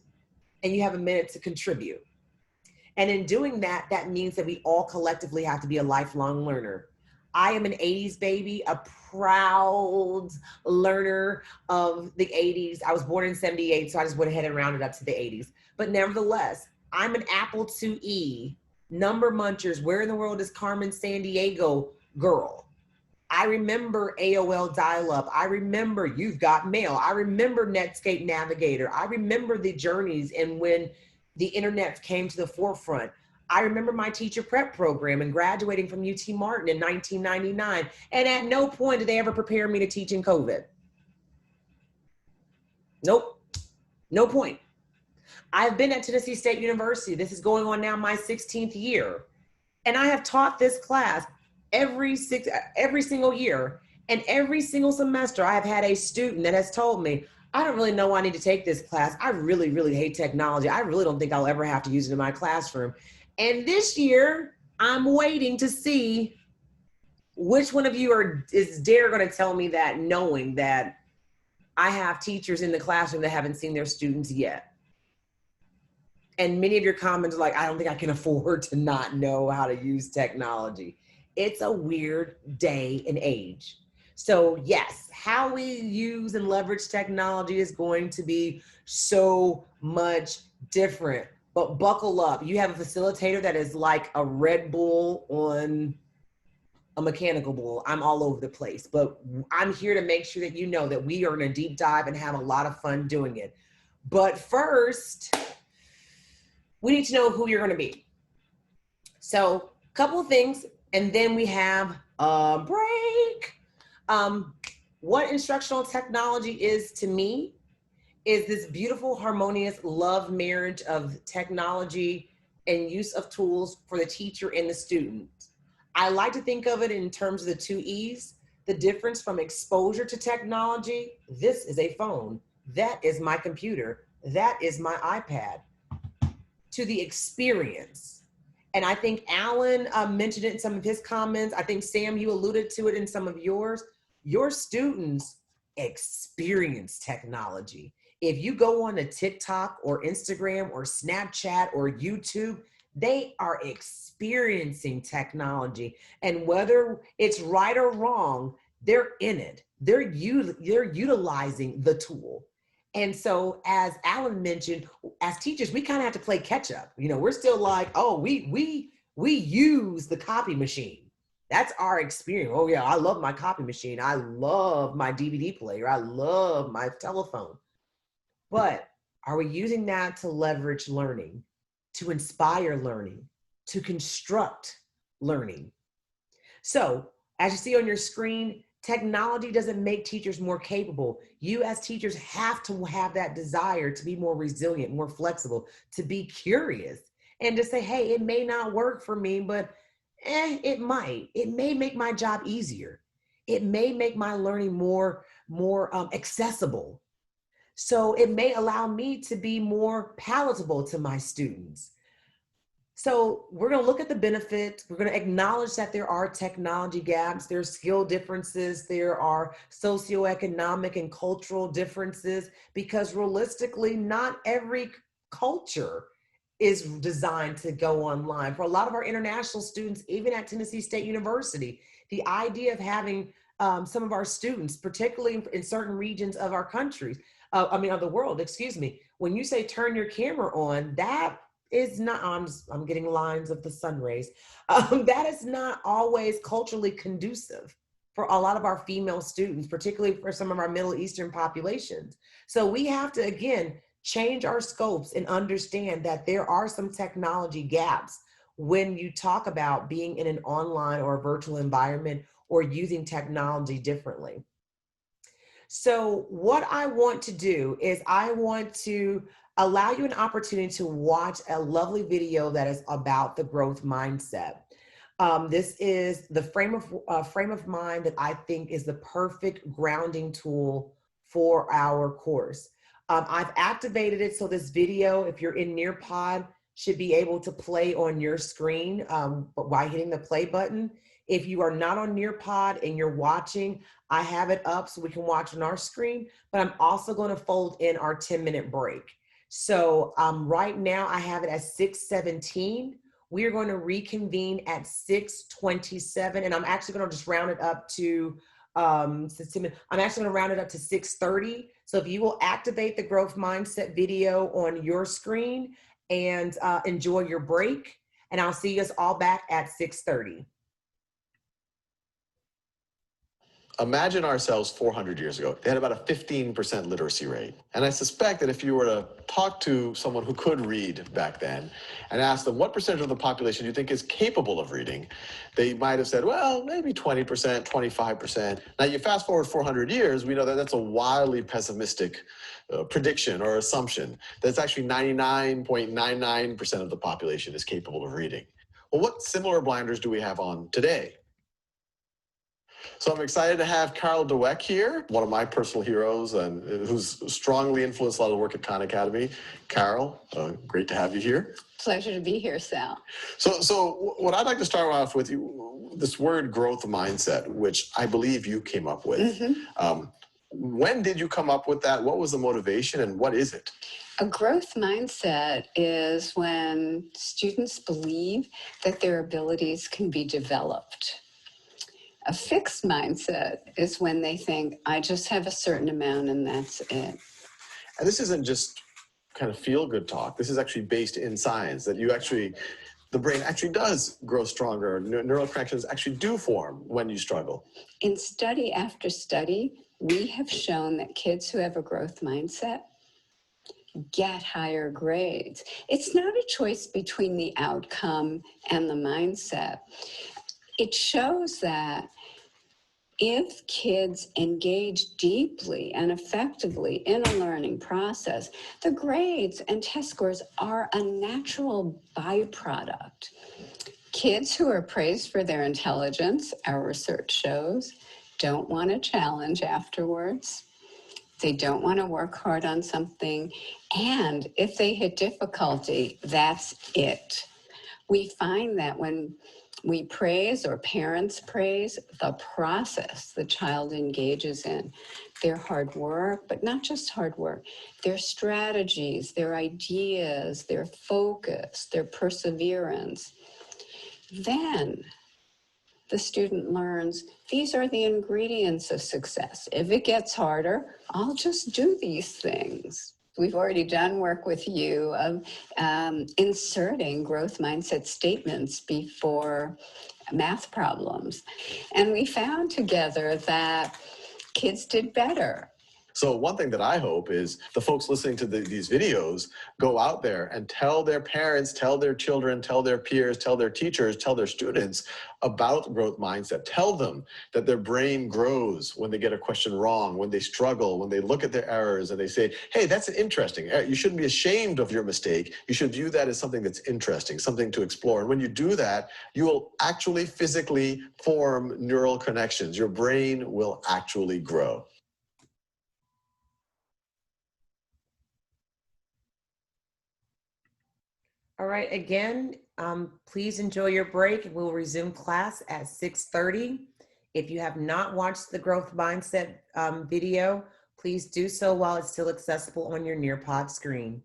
and you have a minute to contribute. And in doing that, that means that we all collectively have to be a lifelong learner. I am an 80s baby, a proud learner of the 80s. I was born in 78, so I just went ahead and rounded up to the 80s. But nevertheless, I'm an Apple IIe, number munchers, where in the world is Carmen Sandiego girl? I remember AOL dial-up. I remember You've Got Mail. I remember Netscape Navigator. I remember the journeys and when the internet came to the forefront. I remember my teacher prep program and graduating from UT Martin in 1999. And at no point did they ever prepare me to teach in COVID. Nope, no point. I've been at Tennessee State University. This is going on now my 16th year. And I have taught this class every single year. And every single semester I have had a student that has told me, I don't really know why I need to take this class. I really, really hate technology. I really don't think I'll ever have to use it in my classroom. And this year, I'm waiting to see which one of you is dare going to tell me that, knowing that I have teachers in the classroom that haven't seen their students yet. And many of your comments are like, I don't think I can afford to not know how to use technology. It's a weird day and age. So yes, how we use and leverage technology is going to be so much different, but buckle up. You have a facilitator that is like a Red Bull on a mechanical bull. I'm all over the place, but I'm here to make sure that you know that we are in a deep dive and have a lot of fun doing it. But first, we need to know who you're going to be. So a couple of things, and then we have a break. What instructional technology is to me is this beautiful, harmonious love marriage of technology and use of tools for the teacher and the student. I like to think of it in terms of the 2 E's, the difference from exposure to technology. This is a phone. That is my computer. That is my iPad. To the experience. And I think Alan mentioned it in some of his comments. I think Sam, you alluded to it in some of yours. Your students experience technology. If you go on to TikTok or Instagram or Snapchat or YouTube, they are experiencing technology. And whether it's right or wrong, they're in it. They're utilizing the tool. And so, as Alan mentioned, as teachers, we kind of have to play catch up. You know, we're still like, oh, we use the copy machine. That's our experience. Oh yeah, I love my copy machine. I love my DVD player. I love my telephone. But are we using that to leverage learning, to inspire learning, to construct learning? So, as you see on your screen, technology doesn't make teachers more capable. You as teachers have to have that desire to be more resilient, more flexible, to be curious, and to say, hey, it may not work for me, but it might. It may make my job easier. It may make my learning more accessible. So it may allow me to be more palatable to my students. So we're going to look at the benefits. We're going to acknowledge that there are technology gaps, there are skill differences, there are socioeconomic and cultural differences, because realistically, not every culture is designed to go online. For a lot of our international students, even at Tennessee State University, the idea of having some of our students, particularly in certain regions of our countries, of the world, excuse me, when you say turn your camera on, that is not, I'm getting lines of the sun rays. That is not always culturally conducive for a lot of our female students, particularly for some of our Middle Eastern populations. So we have to, again, change our scopes and understand that there are some technology gaps when you talk about being in an online or virtual environment or using technology differently. So what I want to do is I want to allow you an opportunity to watch a lovely video that is about the growth mindset. This is the frame of mind that I think is the perfect grounding tool for our course. I've activated it so this video, if you're in Nearpod, should be able to play on your screen by hitting the play button. If you are not on Nearpod and you're watching, I have it up so we can watch on our screen, but I'm also going to fold in our 10-minute break. So right now I have it at 6:17. We are going to reconvene at 6:27, and I'm actually going to just round it up to I'm actually going to round it up to 6:30. So if you will activate the growth mindset video on your screen and enjoy your break, and I'll see us all back at 6:30. Imagine ourselves 400 years ago. They had about a 15% literacy rate. And I suspect that if you were to talk to someone who could read back then and ask them what percentage of the population do you think is capable of reading, they might have said, well, maybe 20%, 25%. Now you fast forward 400 years, we know that that's a wildly pessimistic prediction or assumption. That's actually 99.99% of the population is capable of reading. Well, what similar blinders do we have on today? So I'm excited to have Carol Dweck here, one of my personal heroes and who's strongly influenced a lot of the work at Khan Academy. Carol, great to have you here. Pleasure to be here, Sal. So what I'd like to start off with, this word growth mindset, which I believe you came up with. Mm-hmm. When did you come up with that? What was the motivation and what is it? A growth mindset is when students believe that their abilities can be developed. A fixed mindset is when they think, I just have a certain amount and that's it. And this isn't just kind of feel-good talk. This is actually based in science, that the brain actually does grow stronger. Neural connections actually do form when you struggle. In study after study, we have shown that kids who have a growth mindset get higher grades. It's not a choice between the outcome and the mindset. It shows that if kids engage deeply and effectively in a learning process, the grades and test scores are a natural byproduct. Kids who are praised for their intelligence, our research shows, don't want a challenge afterwards. They don't want to work hard on something. And if they hit difficulty, that's it. We find that when we praise or parents praise the process the child engages in, their hard work, but not just hard work, their strategies, their ideas, their focus, their perseverance, then the student learns these are the ingredients of success. If it gets harder, I'll just do these things. We've already done work with you of inserting growth mindset statements before math problems. And we found together that kids did better. So one thing that I hope is the folks listening to these videos go out there and tell their parents, tell their children, tell their peers, tell their teachers, tell their students about growth mindset. Tell them that their brain grows when they get a question wrong, when they struggle, when they look at their errors and they say, hey, that's interesting. You shouldn't be ashamed of your mistake. You should view that as something that's interesting, something to explore. And when you do that, you will actually physically form neural connections. Your brain will actually grow. All right, again, please enjoy your break. We'll resume class at 6:30. If you have not watched the growth mindset video, please do so while it's still accessible on your Nearpod screen.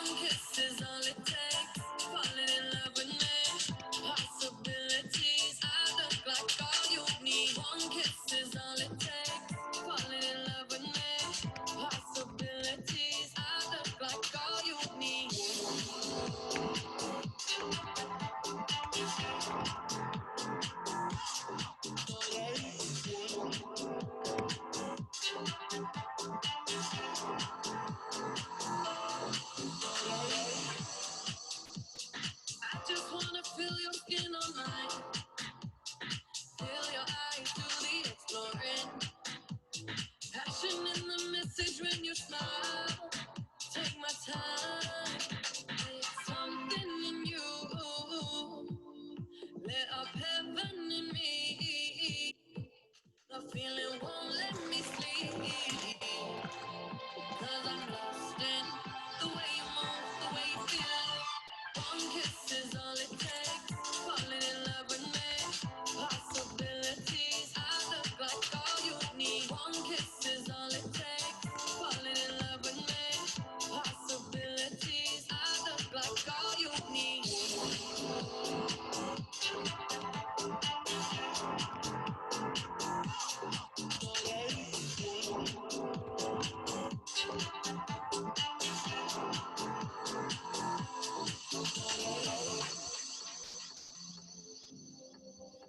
One kiss is all it takes. Falling in love with me. Possibilities. I look like all you need. One kiss is all it takes. Falling in love with me. Possibilities. I look like all you need. I just wanna feel your skin on mine. Feel your eyes do the exploring. Passion in the message when you smile. Take my time. There's something in you. Lit up heaven in me. The feeling won't let me sleep. Cause I'm lost in the way you move, the way you feel. One kiss is all it takes. Falling in love with me. Possibilities. I look like all you need. One kiss is all it takes. Falling in love with me. Possibilities. I look like all you need.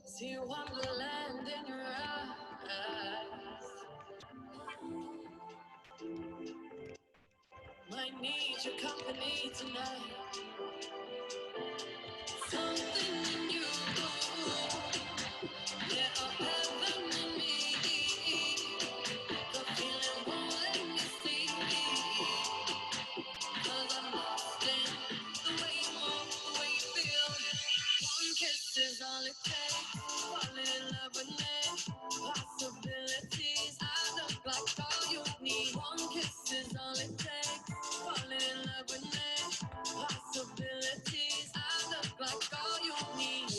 See wonderland in your eyes. Might need your company tonight. Something in you. Lit up heaven in me. The feeling won't let me sleep. Cause I'm lost in the way you move, the way you feel. One kiss is all it takes. Falling in love with me. Possibilities. I look like all you need. One kiss is all it takes. Falling in love with me. Possibilities. I look like all you need.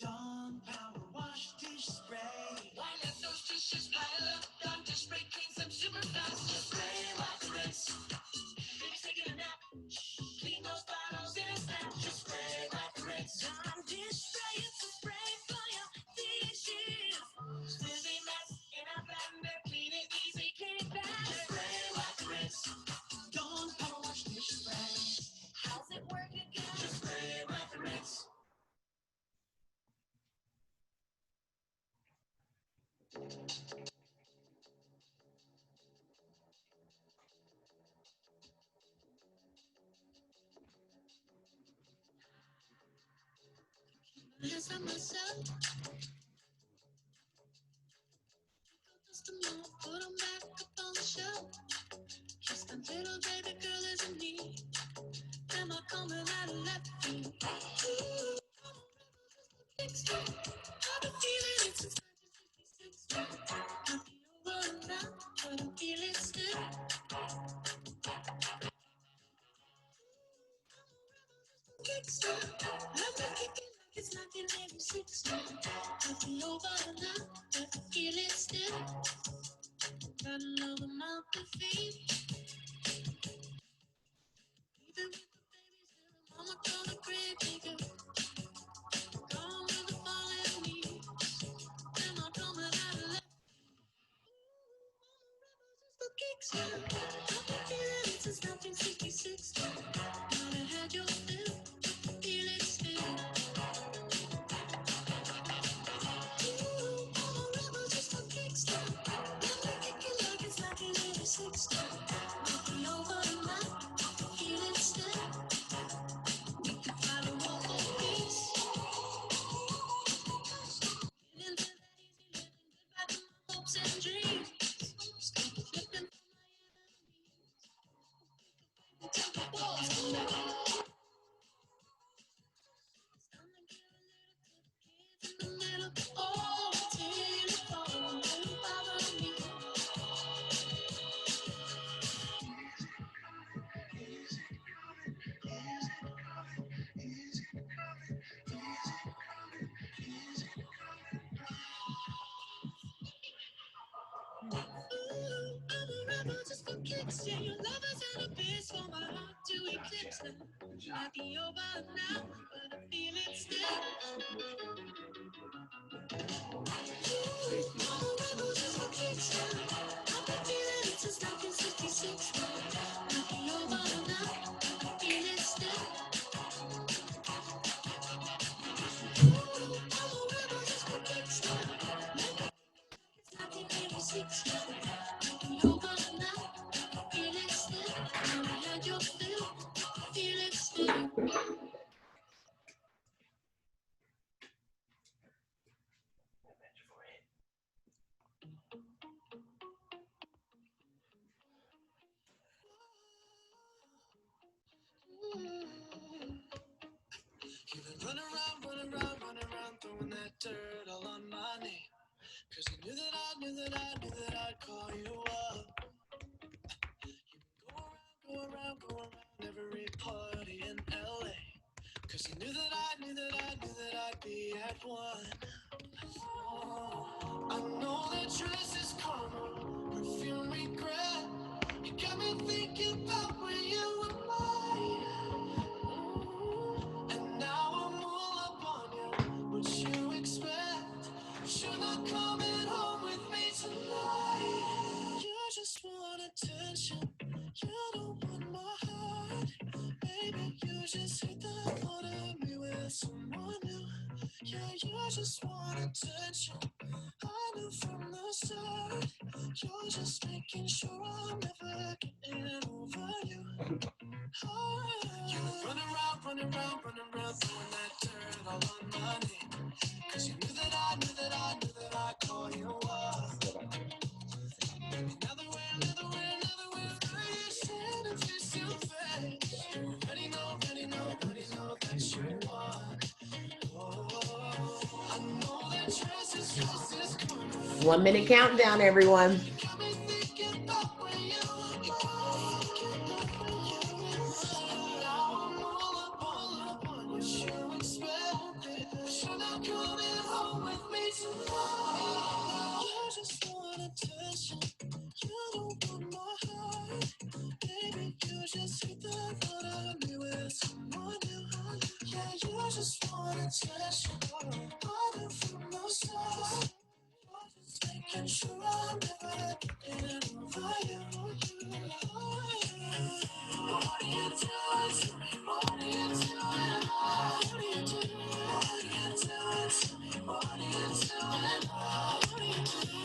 Dawn power wash dish spray. Why let those dishes pile up? Dawn dish spray cleans them super fast. Just spray, wipe the rinse. Baby's taking a nap. Clean those bottles in a snap. Just spray, wipe the rinse. Dawn dish spray, it's a spray for your dishes. Filthy mess in a blender. Clean it easy, clean it fast. Just spray, wipe the rinse. Dawn power wash dish spray. How's it work again? Just spray, wipe the rinse. Yes, I'm myself. Just a moment, put them back up on the shelf. Just a little baby girl isn't me. Am I coming out of left field? Ooh, big step. I've been feeling it since 1966. I'll be over and out, but I feel it still. Kickstart. I've been kicking like it's 1986. I'll be over and out, but I feel it still. Got another mouth to feed. Even with the babies, little mama gonna crib bigger. Gone with the falling leaves. Am I coming out of left? The kickstart. I've been feeling it since 1966. Gotta had your fill, feel it still. Ooh, I'm a rebel just for kickstart. I've been kicking like it's 1986. Running around, throwing that dirt all on my name. Cause you knew that I'd call you up. You go around every party in LA. Cause you knew that I'd be at one. I know that dress is karma, perfume regret. You got me thinking about when you were mine. And now I'm all up on you. What you expect? You're not coming home with me tonight. You just want attention. You don't want my heart. Baby, you just hate the thought of me with someone new. Yeah, you just want attention. I knew from the start. You're just making sure I'm never getting over you. You running around, throwing that dirt all on my name. Cause you knew that I'd call you up. Baby, another way, where you stand and face your face. You already know that you want. Oh, I know that dress is coming. 1 minute countdown, everyone. Making sure I'm never getting over you. What are you doing to me? What are you doing? What are you doing? What are you doing? What are you doing? What are you doing? What are you doing? What are you doing?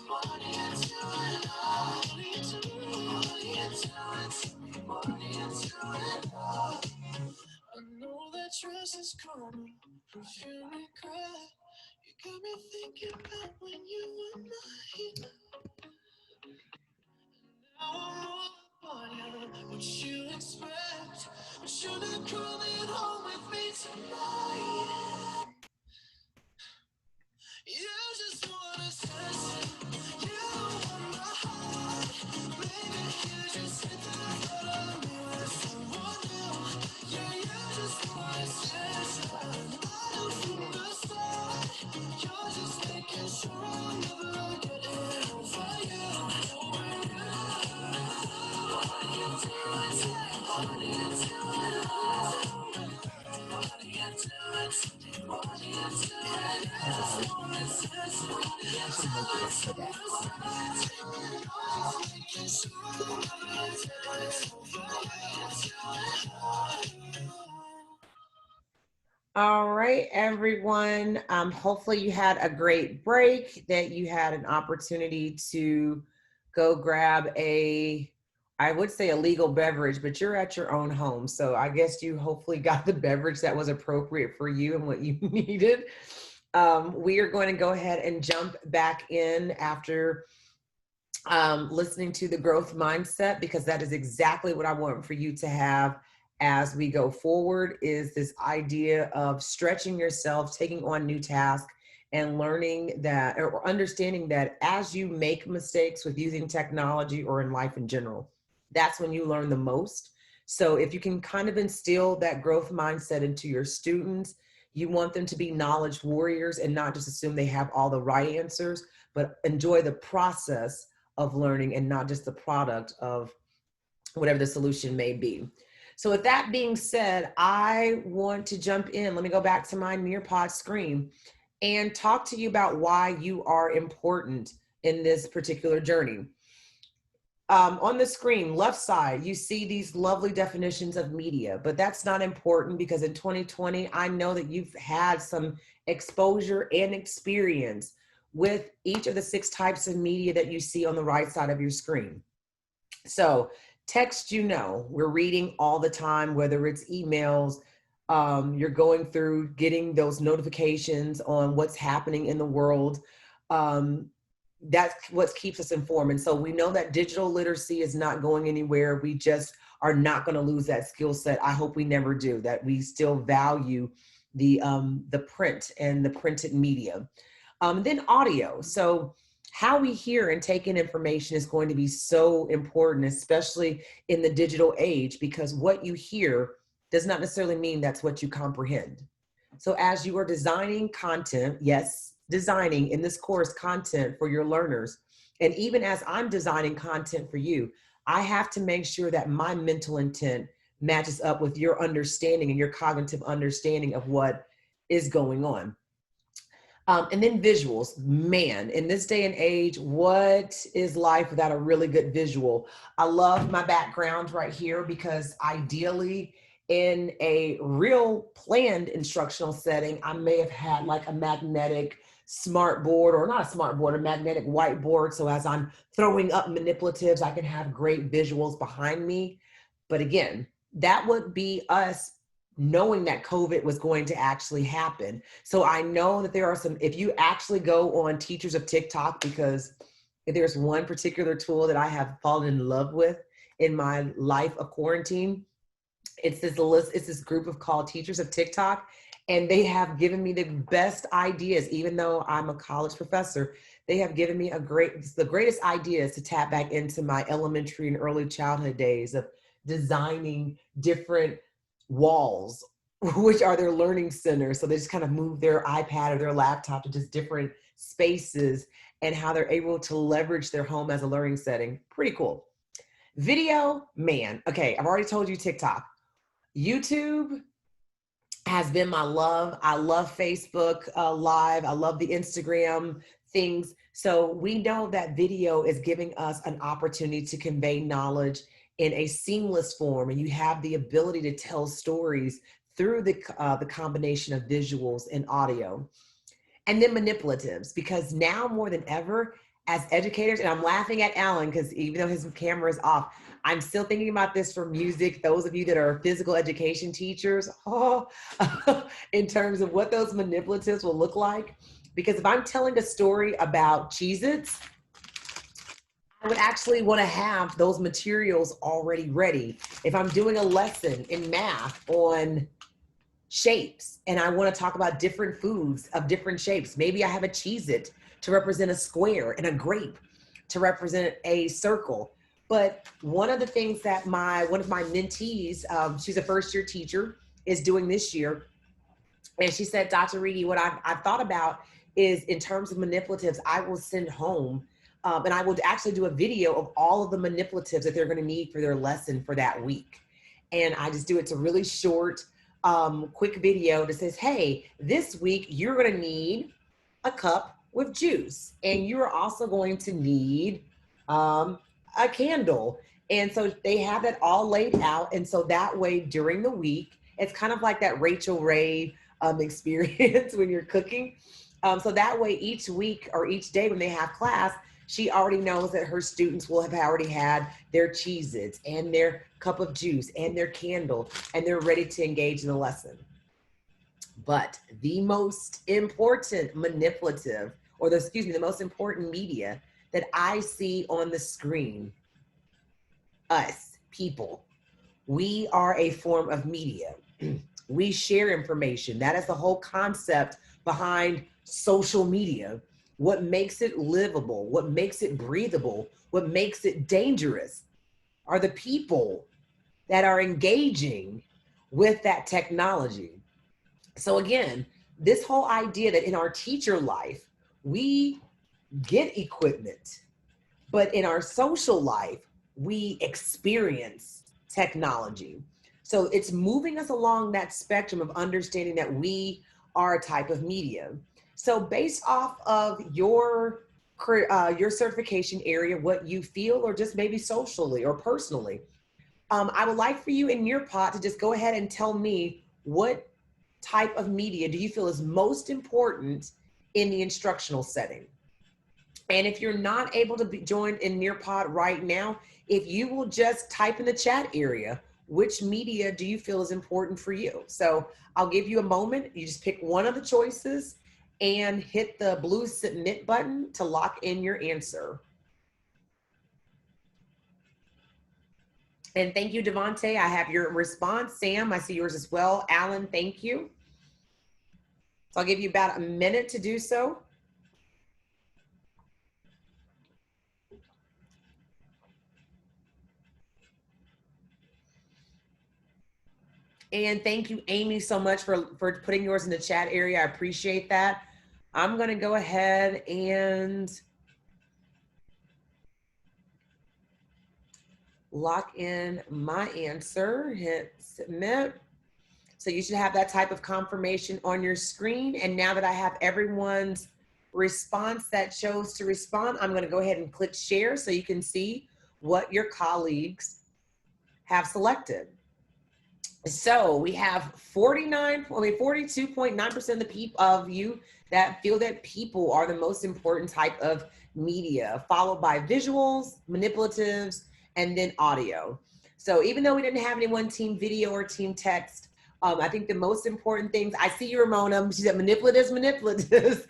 What are you doing? What are you doing? What are you doing? I know that dress is coming, perfume regret. You got me thinking about when you were mine. Now I'm all on you. What you expect? But you're not coming home with me tonight. You just want attention. You don't want my heart. Maybe you just hit the thought of me with someone new. Yeah, you just want attention. I know from the start. You're just making sure I'm never getting over you. What are you doing? What are you doing? What are you doing? What are you doing? Just want attention. What are you doing? Making sure I'm never getting over you. All right, everyone. Hopefully you had a great break, that you had an opportunity to go grab I would say a legal beverage, but you're at your own home. So I guess you hopefully got the beverage that was appropriate for you and what you needed. We are going to go ahead and jump back in after listening to the growth mindset, because that is exactly what I want for you to have as we go forward, is this idea of stretching yourself, taking on new tasks, and learning that, or understanding that as you make mistakes with using technology or in life in general, that's when you learn the most. So if you can kind of instill that growth mindset into your students, you want them to be knowledge warriors and not just assume they have all the right answers, but enjoy the process of learning and not just the product of whatever the solution may be. So with that being said, I want to jump in. Let me go back to my Nearpod screen and talk to you about why you are important in this particular journey. On the screen, left side, you see these lovely definitions of media, but that's not important because in 2020, I know that you've had some exposure and experience with each of the 6 types of media that you see on the right side of your screen. So text, we're reading all the time, whether it's emails, you're going through getting those notifications on what's happening in the world. That's what keeps us informed. And so we know that digital literacy is not going anywhere. We just are not going to lose that skill set. I hope we never do, that we still value the print and the printed media. Then audio. So how we hear and take in information is going to be so important, especially in the digital age, because what you hear does not necessarily mean that's what you comprehend. So as you are designing content, yes, designing in this course content for your learners, and even as I'm designing content for you, I have to make sure that my mental intent matches up with your understanding and your cognitive understanding of what is going on. And then visuals, man, in this day and age, what is life without a really good visual? I love my background right here because ideally in a real planned instructional setting, I may have had like a magnetic smart board, or not a smart board, a magnetic whiteboard. So as I'm throwing up manipulatives, I can have great visuals behind me. But again, that would be us knowing that COVID was going to actually happen. So I know that there are some, if you actually go on Teachers of TikTok, because if there's one particular tool that I have fallen in love with in my life of quarantine, it's this group called Teachers of TikTok. And they have given me the best ideas, even though I'm a college professor. They have given me the greatest ideas to tap back into my elementary and early childhood days of designing different walls, which are their learning centers. So they just kind of move their iPad or their laptop to just different spaces and how they're able to leverage their home as a learning setting. Pretty cool. Video, man. Okay, I've already told you TikTok. YouTube has been my love. I love Facebook Live. I love the Instagram things. So we know that video is giving us an opportunity to convey knowledge in a seamless form, and you have the ability to tell stories through the combination of visuals and audio. And then manipulatives, because now more than ever as educators, and I'm laughing at Alan because even though his camera is off, I'm still thinking about this for music. Those of you that are physical education teachers, in terms of what those manipulatives will look like. Because if I'm telling a story about Cheez-Its, I would actually want to have those materials already ready. If I'm doing a lesson in math on shapes and I want to talk about different foods of different shapes, maybe I have a Cheez-It to represent a square and a grape to represent a circle. But one of the things that one of my mentees, she's a first-year teacher, is doing this year, and she said, Dr. Reedy, what I've thought about is in terms of manipulatives, I will send home and I will actually do a video of all of the manipulatives that they're going to need for their lesson for that week. And I just do it's a really short, quick video that says, hey, this week you're going to need a cup with juice, and you're also going to need a candle. And so they have that all laid out. And so that way during the week, it's kind of like that Rachel Ray experience when you're cooking. So that way each week or each day when they have class, she already knows that her students will have already had their Cheez-Its and their cup of juice and their candle, and they're ready to engage in the lesson. But the most important manipulative, or the most important media that I see on the screen, us, people, we are a form of media. We share information. That is the whole concept behind social media. What makes it livable, what makes it breathable, what makes it dangerous are the people that are engaging with that technology. So again, this whole idea that in our teacher life, we get equipment, But in our social life, we experience technology. So it's moving us along that spectrum of understanding that we are a type of media. So based off of your certification area, what you feel, or just maybe socially or personally, I would like for you in your pot to just go ahead and tell me what type of media do you feel is most important in the instructional setting. And if you're not able to be joined in Nearpod right now, if you will just type in the chat area, which media do you feel is important for you? So I'll give you a moment. You just pick one of the choices and hit the blue submit button to lock in your answer. And thank you, Devontae. I have your response. Sam, I see yours as well. Alan, thank you. So I'll give you about a minute to do so. And thank you, Amy, so much for putting yours in the chat area. I appreciate that. I'm going to go ahead and lock in my answer, hit submit. So you should have that type of confirmation on your screen. And now that I have everyone's response that chose to respond, I'm going to go ahead and click share so you can see what your colleagues have selected. So we have 42.9% of you that feel that people are the most important type of media, followed by visuals, manipulatives, and then audio. So even though we didn't have anyone team video or team text, I think the most important things, I see you, Ramona, she said manipulatives.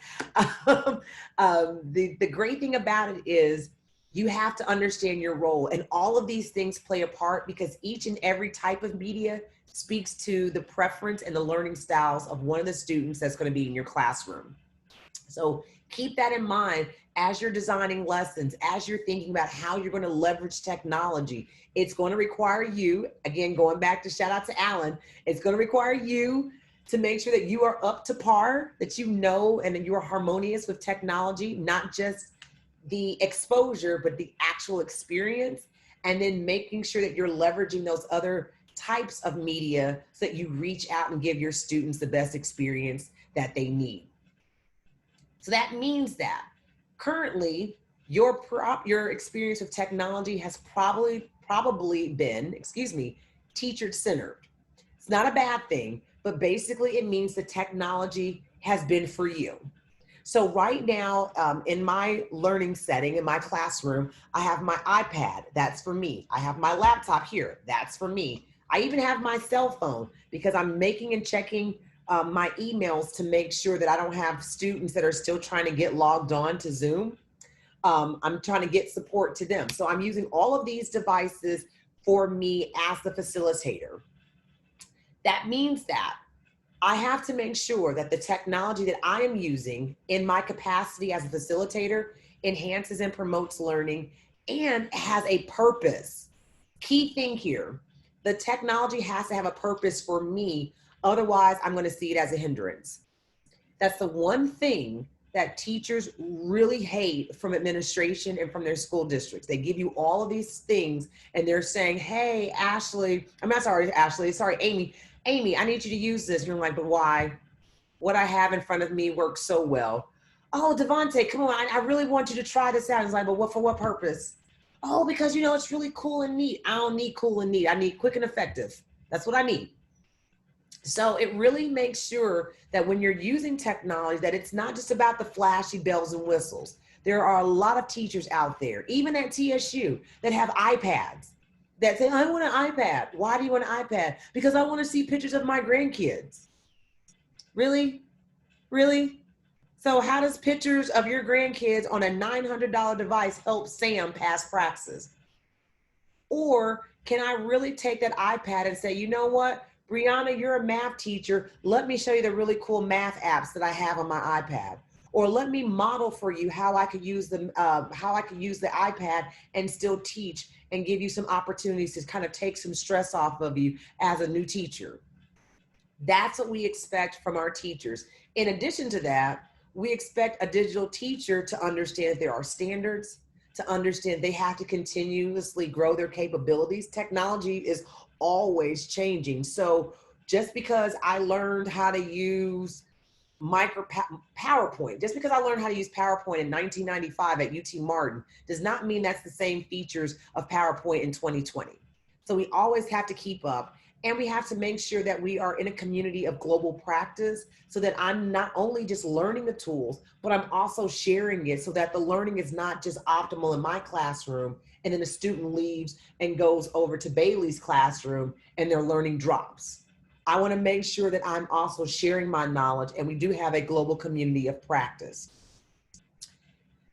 The great thing about it is you have to understand your role, and all of these things play a part because each and every type of media speaks to the preference and the learning styles of one of the students that's going to be in your classroom. So keep that in mind as you're designing lessons, as you're thinking about how you're going to leverage technology. It's going to require you, again, going back to shout out to Alan, it's going to require you to make sure that you are up to par, that you know and that you are harmonious with technology, not just the exposure, but the actual experience, and then making sure that you're leveraging those other types of media so that you reach out and give your students the best experience that they need. So that means that currently your experience with technology has probably been, teacher-centered. It's not a bad thing, but basically it means the technology has been for you. So right now, in my learning setting, in my classroom, I have my iPad, that's for me. I have my laptop here, that's for me. I even have my cell phone because I'm making and checking my emails to make sure that I don't have students that are still trying to get logged on to Zoom. I'm trying to get support to them. So I'm using all of these devices for me as the facilitator. That means that I have to make sure that the technology that I am using in my capacity as a facilitator enhances and promotes learning and has a purpose. Key thing here, the technology has to have a purpose for me. Otherwise, I'm going to see it as a hindrance. That's the one thing that teachers really hate from administration and from their school districts. They give you all of these things and they're saying, hey, Amy, I need you to use this. And you're like, but why? What I have in front of me works so well. Oh, Devontae, come on, I really want you to try this out. It's like, but for what purpose? Oh, because it's really cool and neat. I don't need cool and neat. I need quick and effective. That's what I need. So it really makes sure that when you're using technology, that it's not just about the flashy bells and whistles. There are a lot of teachers out there, even at TSU, that have iPads that say, I want an iPad. Why do you want an iPad? Because I want to see pictures of my grandkids. Really? Really? So how does pictures of your grandkids on a $900 device help Sam pass praxis? Or can I really take that iPad and say, you know what? Brianna, you're a math teacher. Let me show you the really cool math apps that I have on my iPad. Or let me model for you how I could use the iPad and still teach and give you some opportunities to kind of take some stress off of you as a new teacher. That's what we expect from our teachers. In addition to that, we expect a digital teacher to understand that there are standards, to understand they have to continuously grow their capabilities. Technology is always changing. So just because I learned how to use PowerPoint, just because I learned how to use PowerPoint in 1995 at UT Martin does not mean that's the same features of PowerPoint in 2020. So we always have to keep up, and we have to make sure that we are in a community of global practice so that I'm not only just learning the tools, but I'm also sharing it so that the learning is not just optimal in my classroom and then the student leaves and goes over to Bailey's classroom and their learning drops. I want to make sure that I'm also sharing my knowledge, and we do have a global community of practice.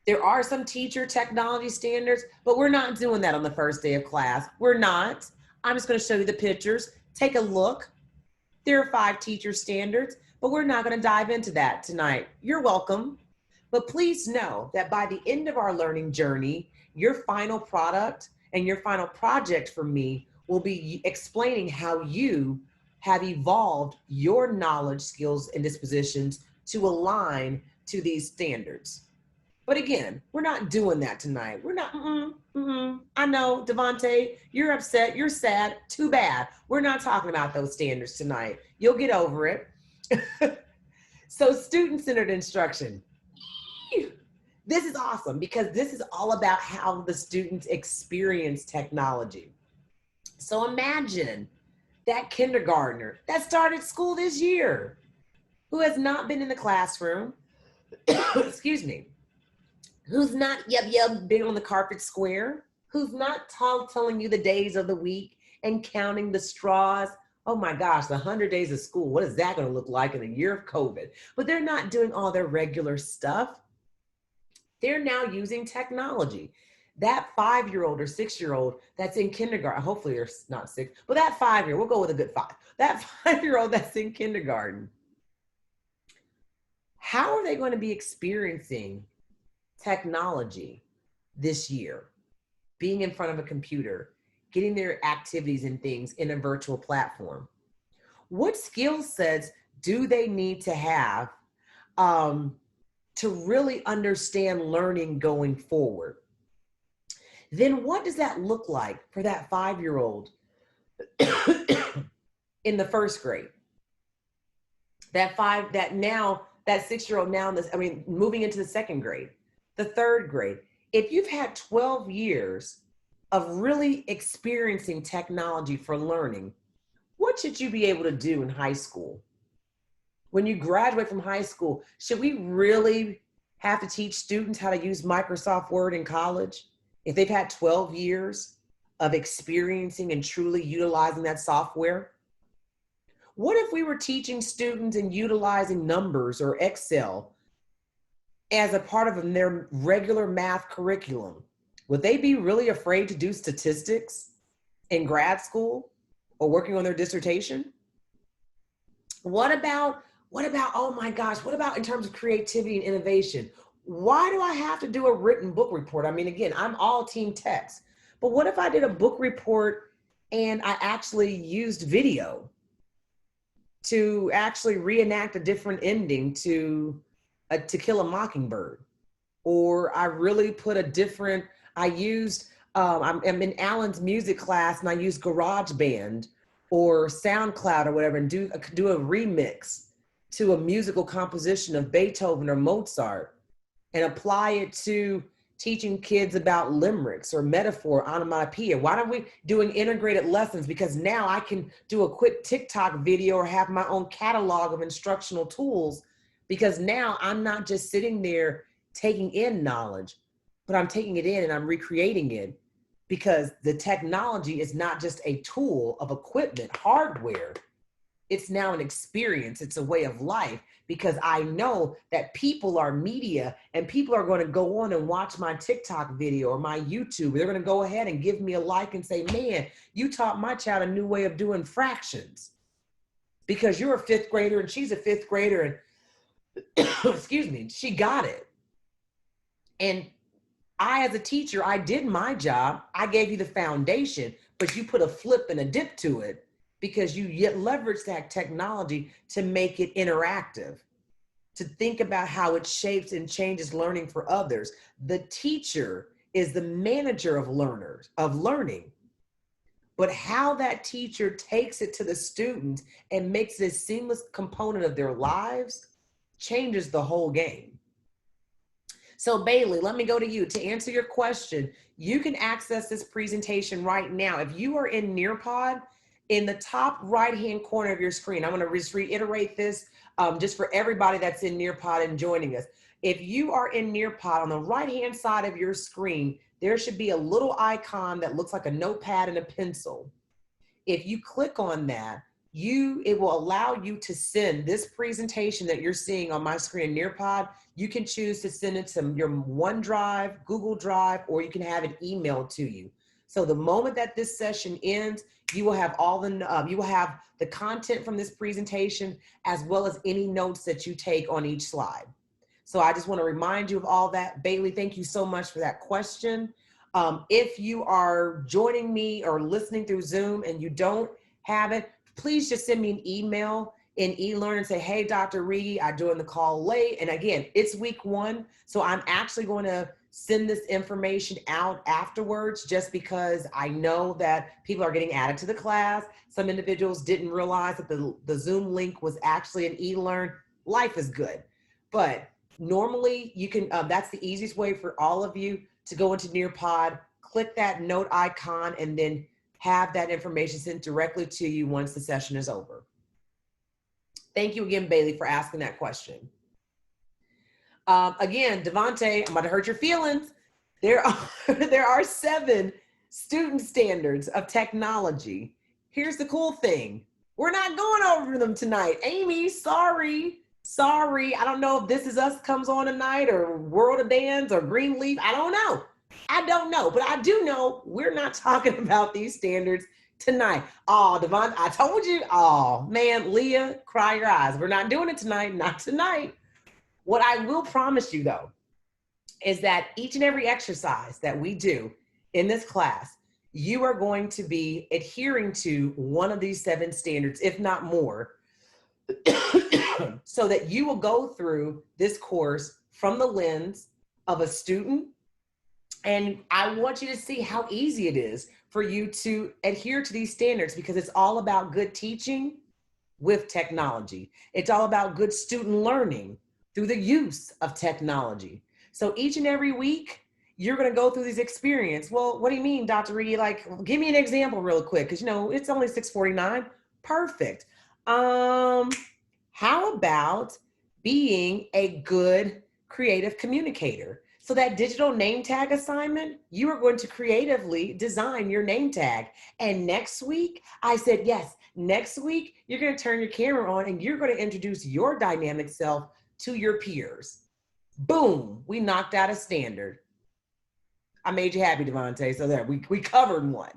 There are some teacher technology standards, but we're not doing that on the first day of class. We're not. I'm just going to show you the pictures. Take a look. There are 5 teacher standards, but we're not going to dive into that tonight. You're welcome. But please know that by the end of our learning journey, your final product and your final project for me will be explaining how you have evolved your knowledge, skills, and dispositions to align to these standards. But again, we're not doing that tonight. We're not, I know, Devontae, you're upset, you're sad, too bad. We're not talking about those standards tonight. You'll get over it. So student-centered instruction. This is awesome because this is all about how the students experience technology. So imagine that kindergartner that started school this year who has not been in the classroom, excuse me, who's not been on the carpet square, who's not telling you the days of the week and counting the straws. Oh my gosh, the 100 days of school, what is that going to look like in a year of COVID? But they're not doing all their regular stuff. They're now using technology. That 5-year-old or 6-year-old that's in kindergarten, hopefully they're not 6, but that 5-year, we'll go with a good 5. That 5-year-old that's in kindergarten, how are they going to be experiencing technology this year? Being in front of a computer, getting their activities and things in a virtual platform. What skill sets do they need to have to really understand learning going forward? Then what does that look like for that 5-year-old in the first grade? That 6-year-old now, moving into the second grade, the third grade. If you've had 12 years of really experiencing technology for learning, what should you be able to do in high school? When you graduate from high school, should we really have to teach students how to use Microsoft Word in college if they've had 12 years of experiencing and truly utilizing that software? What if we were teaching students and utilizing numbers or Excel as a part of their regular math curriculum? Would they be really afraid to do statistics in grad school or working on their dissertation? What about, oh my gosh, what about in terms of creativity and innovation? Why do I have to do a written book report? I mean, again, I'm all team text, but what if I did a book report and I actually used video to actually reenact a different ending to To Kill a Mockingbird? Or I really put I used, I'm in Alan's music class and I use GarageBand or SoundCloud or whatever and do a remix to a musical composition of Beethoven or Mozart and apply it to teaching kids about limericks or metaphor, onomatopoeia. Why don't we doing integrated lessons? Because now I can do a quick TikTok video or have my own catalog of instructional tools, because now I'm not just sitting there taking in knowledge, but I'm taking it in and I'm recreating it, because the technology is not just a tool of equipment, hardware. It's now an experience. It's a way of life, because I know that people are media and people are going to go on and watch my TikTok video or my YouTube. They're going to go ahead and give me a like and say, man, you taught my child a new way of doing fractions, because you're a 5th grader and she's a 5th grader and excuse me, she got it. And I, as a teacher, I did my job. I gave you the foundation, but you put a flip and a dip to it because you yet leverage that technology to make it interactive, to think about how it shapes and changes learning for others. The teacher is the manager of learning. But how that teacher takes it to the student and makes it a seamless component of their lives changes the whole game. So Bailey, let me go to you. To answer your question, you can access this presentation right now. If you are in Nearpod, in the top right-hand corner of your screen, I'm going to just reiterate this just for everybody that's in Nearpod and joining us. If you are in Nearpod, on the right-hand side of your screen, there should be a little icon that looks like a notepad and a pencil. If you click on that, it will allow you to send this presentation that you're seeing on my screen in Nearpod. You can choose to send it to your OneDrive, Google Drive, or you can have it emailed to you. So the moment that this session ends, you will have you will have the content from this presentation as well as any notes that you take on each slide. So I just want to remind you of all that. Bailey, thank you so much for that question. If you are joining me or listening through Zoom and you don't have it, please just send me an email in eLearn and say, hey, Dr. Reedy, I joined the call late. And again, it's week 1. So I'm actually going to send this information out afterwards just because I know that people are getting added to the class. Some individuals didn't realize that the Zoom link was actually an eLearn. Life is good. But normally you can, that's the easiest way for all of you to go into Nearpod, click that note icon, and then have that information sent directly to you once the session is over. Thank you again, Bailey, for asking that question. Again, Devontae, I'm about to hurt your feelings. There are 7 student standards of technology. Here's the cool thing. We're not going over them tonight. Amy, sorry. I don't know if This Is Us comes on tonight or World of Dance or Greenleaf. I don't know. But I do know we're not talking about these standards tonight. Oh, Devon, I told you. Oh, man, Leah, cry your eyes. We're not doing it tonight. Not tonight. What I will promise you, though, is that each and every exercise that we do in this class, you are going to be adhering to one of these 7 standards, if not more, so that you will go through this course from the lens of a student. And I want you to see how easy it is for you to adhere to these standards, because it's all about good teaching with technology. It's all about good student learning through the use of technology. So each and every week, you're going to go through these experiences. Well, what do you mean, Dr. Reedy? Like, give me an example real quick, because, it's only 6:49. Perfect. How about being a good creative communicator? So that digital name tag assignment, you are going to creatively design your name tag. And next week, I said, yes, next week, you're going to turn your camera on and you're going to introduce your dynamic self to your peers. Boom, we knocked out a standard. I made you happy, Devontae. So there, we covered one.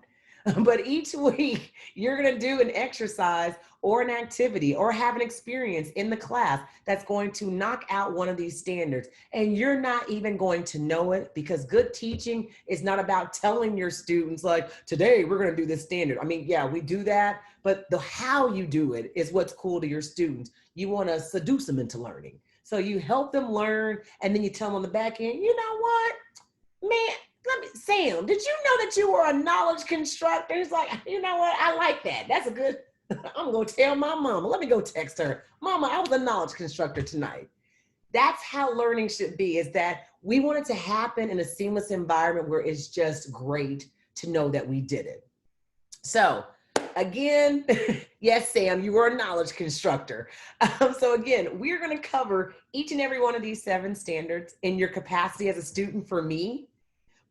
But each week, you're going to do an exercise or an activity or have an experience in the class that's going to knock out one of these standards. And you're not even going to know it, because good teaching is not about telling your students, like, today we're going to do this standard. I mean, yeah, we do that, but the how you do it is what's cool to your students. You want to seduce them into learning. So you help them learn, and then you tell them on the back end, you know what, man, Sam, did you know that you were a knowledge constructor? It's like, you know what? I like that. That's a good, I'm going to tell my mama. Let me go text her. Mama, I was a knowledge constructor tonight. That's how learning should be, is that we want it to happen in a seamless environment where it's just great to know that we did it. So again, yes, Sam, you were a knowledge constructor. So again, we're going to cover each and every one of these 7 standards in your capacity as a student for me.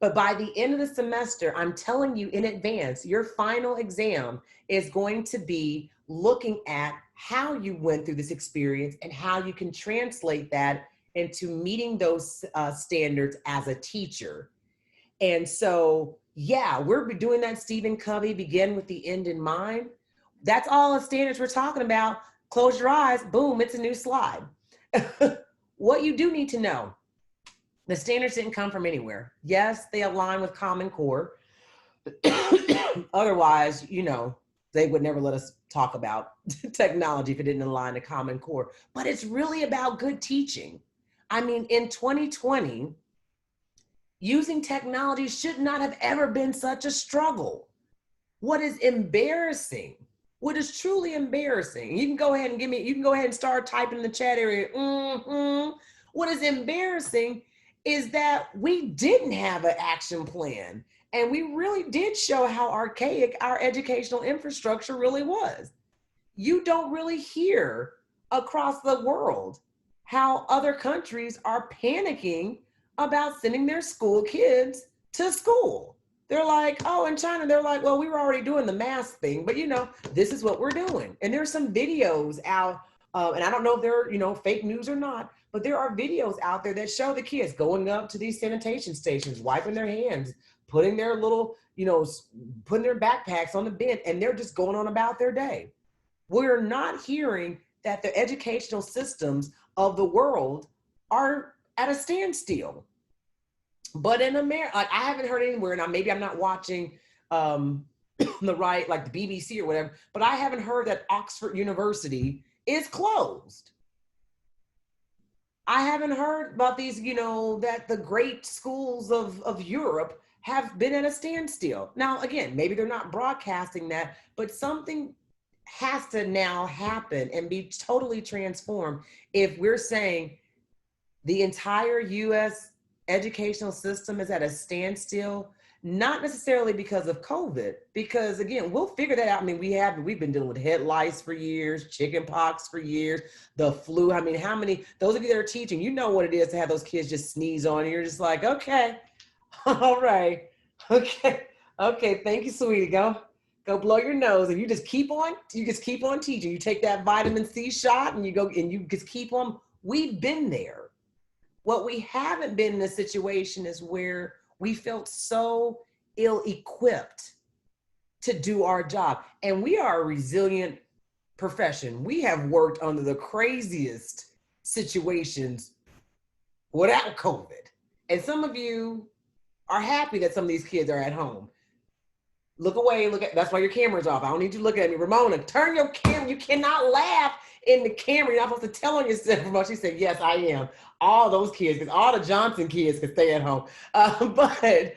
But by the end of the semester, I'm telling you in advance, your final exam is going to be looking at how you went through this experience and how you can translate that into meeting those standards as a teacher. And so, yeah, we're doing that Stephen Covey, begin with the end in mind. That's all the standards we're talking about. Close your eyes, boom, it's a new slide. What you do need to know: the standards didn't come from anywhere. Yes, they align with Common Core. Otherwise, they would never let us talk about technology if it didn't align to Common Core. But it's really about good teaching. I mean, in 2020, Using technology should not have ever been such a struggle. What is embarrassing, what is truly embarrassing, you can go ahead and you can go ahead and start typing in the chat area. What is embarrassing is that we didn't have an action plan. And we really did show how archaic our educational infrastructure really was. You don't really hear across the world how other countries are panicking about sending their school kids to school. They're like, oh, in China, they're like, well, we were already doing the mask thing, but this is what we're doing. And there's some videos out, and I don't know if they're, fake news or not, but there are videos out there that show the kids going up to these sanitation stations, wiping their hands, putting their little, putting their backpacks on the bin, and they're just going on about their day. We're not hearing that the educational systems of the world are at a standstill. But in America, like, I haven't heard anywhere, now maybe I'm not watching the right, like the BBC or whatever, but I haven't heard that Oxford University is closed. I haven't heard about these, that the great schools of Europe have been at a standstill. Now, again, maybe they're not broadcasting that, but something has to now happen and be totally transformed if we're saying the entire US educational system is at a standstill, not necessarily because of COVID, because again, we'll figure that out. I mean, we've been dealing with head lice for years, chicken pox for years, the flu. I mean, how many, those of you that are teaching, you know what it is to have those kids just sneeze on you. You're just like, okay, all right, okay, thank you, sweetie, go blow your nose, and you just keep on teaching. You take that vitamin C shot and you go and you just keep on. We've been there. What we haven't been in a situation is where we felt so ill-equipped to do our job. And we are a resilient profession. We have worked under the craziest situations without COVID. And some of you are happy that some of these kids are at home. Look away, that's why your camera's off. I don't need you to look at me. Ramona, turn your camera. You cannot laugh in the camera. You're not supposed to tell on yourself. Ramona, she said, yes, I am. All those kids, because all the Johnson kids can stay at home. But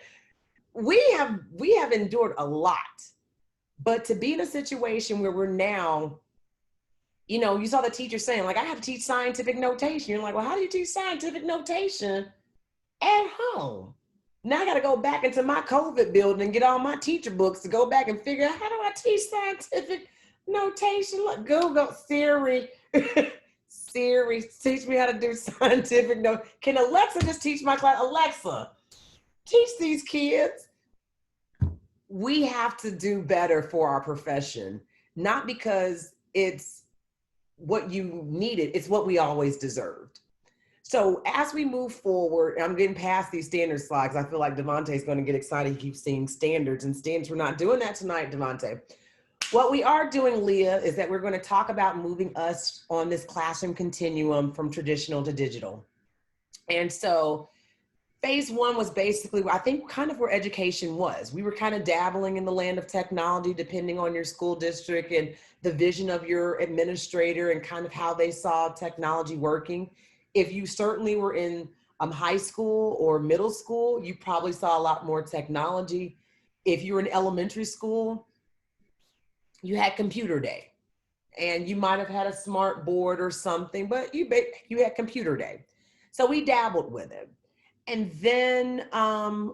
we have endured a lot. But to be in a situation where we're now, you saw the teacher saying, like, I have to teach scientific notation. You're like, well, how do you teach scientific notation at home? Now I got to go back into my COVID building and get all my teacher books to go back and figure out, how do I teach scientific notation? Look, Google, Siri, Siri, teach me how to do scientific note. Can Alexa just teach my class? Alexa, teach these kids. We have to do better for our profession, not because it's what you needed, it's what we always deserved. So as we move forward, I'm getting past these standard slides. I feel like Devontae is going to get excited. He keeps seeing standards and standards. We're not doing that tonight, Devontae. What we are doing, Leah, is that we're going to talk about moving us on this classroom continuum from traditional to digital. And so phase one was basically, I think, kind of where education was. We were kind of dabbling in the land of technology, depending on your school district and the vision of your administrator and kind of how they saw technology working. If you certainly were in high school or middle school, you probably saw a lot more technology. If you were in elementary school, you had computer day, and you might have had a smart board or something, but you had computer day. So we dabbled with it. And then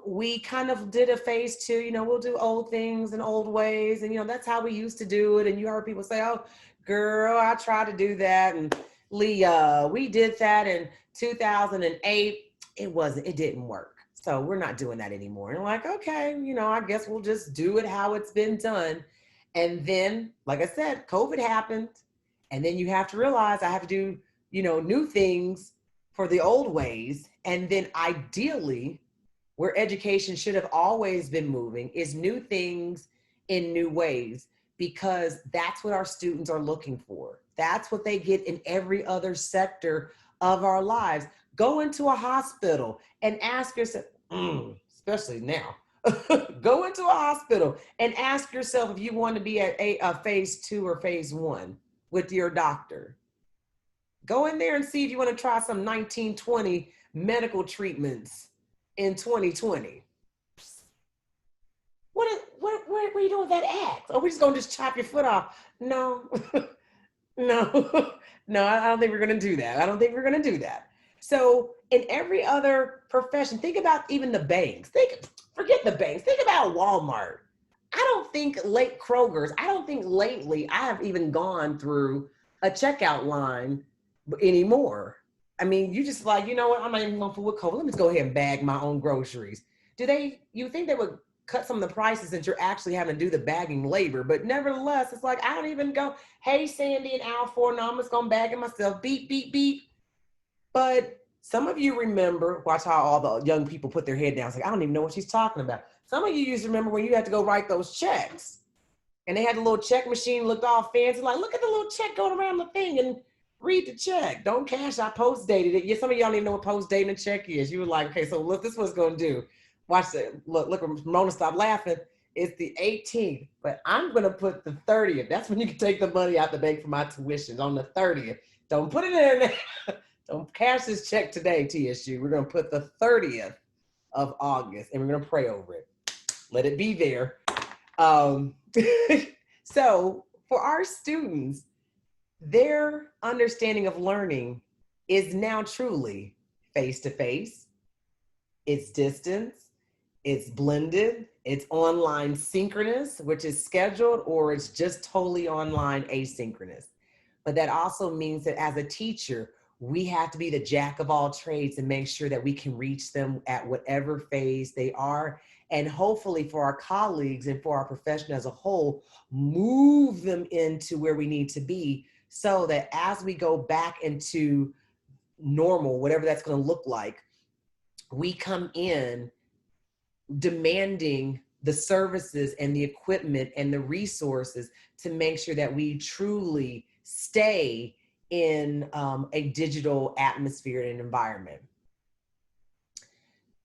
we kind of did a phase two, we'll do old things and old ways. And, that's how we used to do it. And you heard people say, oh, girl, I tried to do that. And Leah, we did that in 2008. It didn't work. So we're not doing that anymore. And I'm like, okay, I guess we'll just do it how it's been done. And then, like I said, COVID happened. And then you have to realize I have to do, new things for the old ways. And then ideally, where education should have always been moving is new things in new ways, because that's what our students are looking for. That's what they get in every other sector of our lives. Go into a hospital and ask yourself, especially now, go into a hospital and ask yourself if you want to be at a phase two or phase one with your doctor. Go in there and see if you want to try some 1920 medical treatments in 2020. What are you doing with that axe? Oh, we're just gonna just chop your foot off. No, no, no, I don't think we're gonna do that. I don't think we're gonna do that. So in every other profession, think about even the banks. Forget the banks. Think about Walmart. I don't think Kroger's, I don't think lately I have even gone through a checkout line anymore. I mean, you just like, you know what? I'm not even going for COVID. Let me just go ahead and bag my own groceries. You think they would cut some of the prices since you're actually having to do the bagging labor? But nevertheless, it's like, I don't even go, hey, Sandy and Al 4, no, I'm just going to bag it myself. Beep, beep, beep. But some of you remember, watch how all the young people put their head down. It's like, I don't even know what she's talking about. Some of you used to remember when you had to go write those checks. And they had the little check machine, looked all fancy, like, look at the little check going around the thing and read the check. Don't cash, I post-dated it. Yeah, some of y'all don't even know what post-dating a check is. You were like, okay, so look, this is what it's going to do. Watch it. Look, Ramona, stop laughing. It's the 18th, but I'm going to put the 30th. That's when you can take the money out the bank for my tuition, on the 30th. Don't put it in there. Don't cash this check today, TSU. We're going to put the 30th of August, and we're going to pray over it. Let it be there. So for our students, their understanding of learning is now truly face-to-face, it's distance, it's blended, it's online synchronous, which is scheduled, or it's just totally online asynchronous. But that also means that as a teacher, we have to be the jack of all trades and make sure that we can reach them at whatever phase they are. And hopefully for our colleagues and for our profession as a whole, move them into where we need to be so that as we go back into normal, whatever that's going to look like, we come in demanding the services and the equipment and the resources to make sure that we truly stay in a digital atmosphere and environment.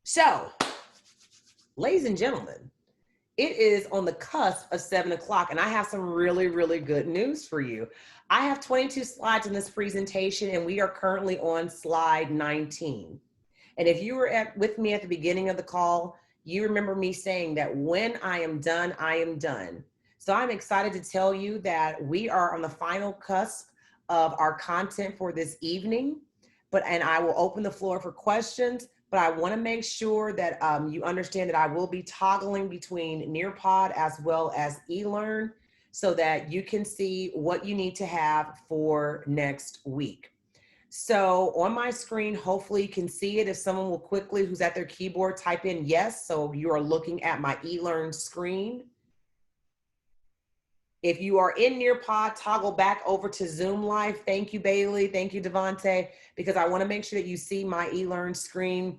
So, ladies and gentlemen, it is on the cusp of 7 o'clock, and I have some really, really good news for you. I have 22 slides in this presentation, and we are currently on slide 19. And if you were with me at the beginning of the call, you remember me saying that when I am done, I am done. So I'm excited to tell you that we are on the final cusp of our content for this evening, and I will open the floor for questions. But I want to make sure that you understand that I will be toggling between Nearpod as well as eLearn so that you can see what you need to have for next week. So on my screen, hopefully you can see it. If someone will quickly, who's at their keyboard, type in yes. So you are looking at my eLearn screen. If you are in Nearpod, toggle back over to Zoom Live. Thank you, Bailey. Thank you, Devontae, because I want to make sure that you see my eLearn screen.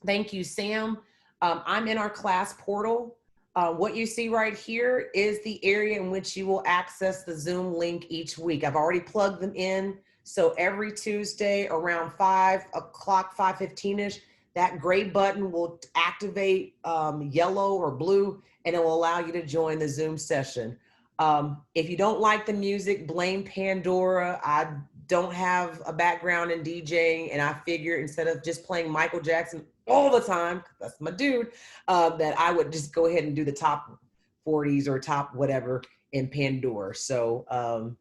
Thank you, Sam. I'm in our class portal. What you see right here is the area in which you will access the Zoom link each week. I've already plugged them in. So every Tuesday around 5 o'clock, 5:15-ish, that gray button will activate yellow or blue, and it will allow you to join the Zoom session. If you don't like the music, blame Pandora. I don't have a background in DJing, and I figured instead of just playing Michael Jackson all the time, that's my dude, that I would just go ahead and do the top 40s or top whatever in Pandora. So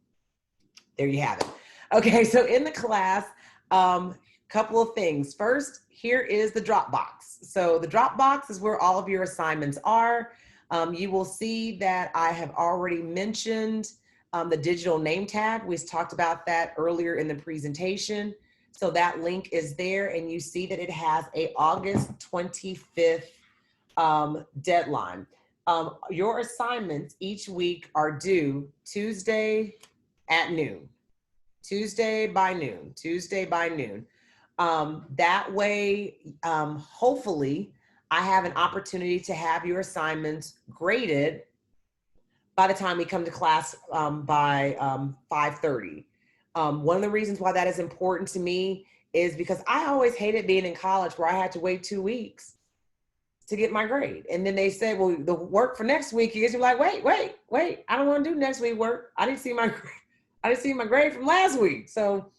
there you have it. Okay, so in the class, couple of things. First, here is the Dropbox. So the Dropbox is where all of your assignments are. You will see that I have already mentioned the digital name tag. We talked about that earlier in the presentation. So that link is there, and you see that it has a August 25th deadline. Your assignments each week are due Tuesday at noon. Tuesday by noon, Tuesday by noon. That way, hopefully, I have an opportunity to have your assignments graded by the time we come to class by 5:30. One of the reasons why that is important to me is because I always hated being in college where I had to wait 2 weeks to get my grade. And then they said, well, the work for next week is, you're like, wait, I don't want to do next week work. I didn't see my grade. I didn't see my grade from last week. So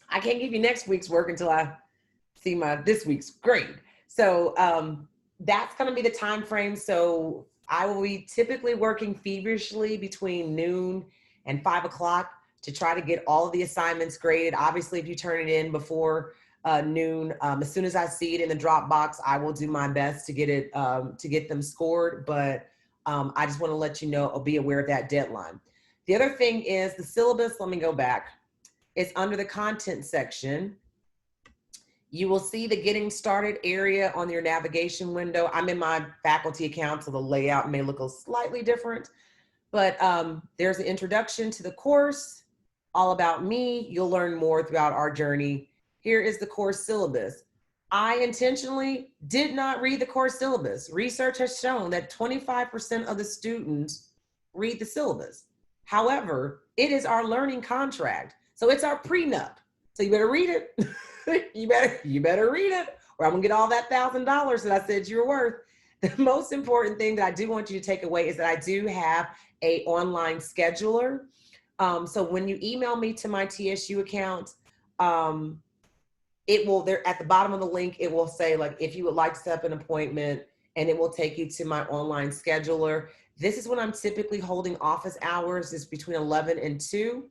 I can't give you next week's work until I see this week's grade. So that's going to be the time frame. So I will be typically working feverishly between noon and 5 o'clock to try to get all of the assignments graded. Obviously, if you turn it in before noon, as soon as I see it in the Dropbox, I will do my best to get it to get them scored. But I just want to let you know, or be aware of that deadline. The other thing is the syllabus. Let me go back. It's under the content section. You will see the getting started area on your navigation window. I'm in my faculty account, so the layout may look a slightly different, but there's an introduction to the course, all about me. You'll learn more throughout our journey. Here is the course syllabus. I intentionally did not read the course syllabus. Research has shown that 25% of the students read the syllabus. However, it is our learning contract. So it's our prenup. So you better read it. you better read it, or I'm gonna get all that $1,000 that I said you were worth. The most important thing that I do want you to take away is that I do have a online scheduler. So when you email me to my TSU account, it will, there at the bottom of the link, it will say like, if you would like to set up an appointment, and it will take you to my online scheduler. This is when I'm typically holding office hours. It's between 11 and 2.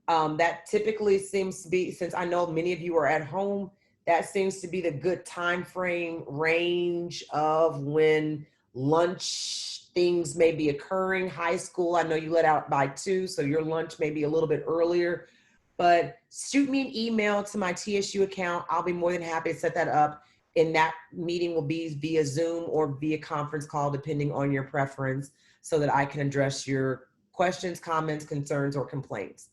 That typically seems to be, since I know many of you are at home, that seems to be the good time frame range of when lunch things may be occurring. High school, I know you let out by 2, so your lunch may be a little bit earlier. But shoot me an email to my TSU account. I'll be more than happy to set that up. And that meeting will be via Zoom or via conference call, depending on your preference, so that I can address your questions, comments, concerns, or complaints.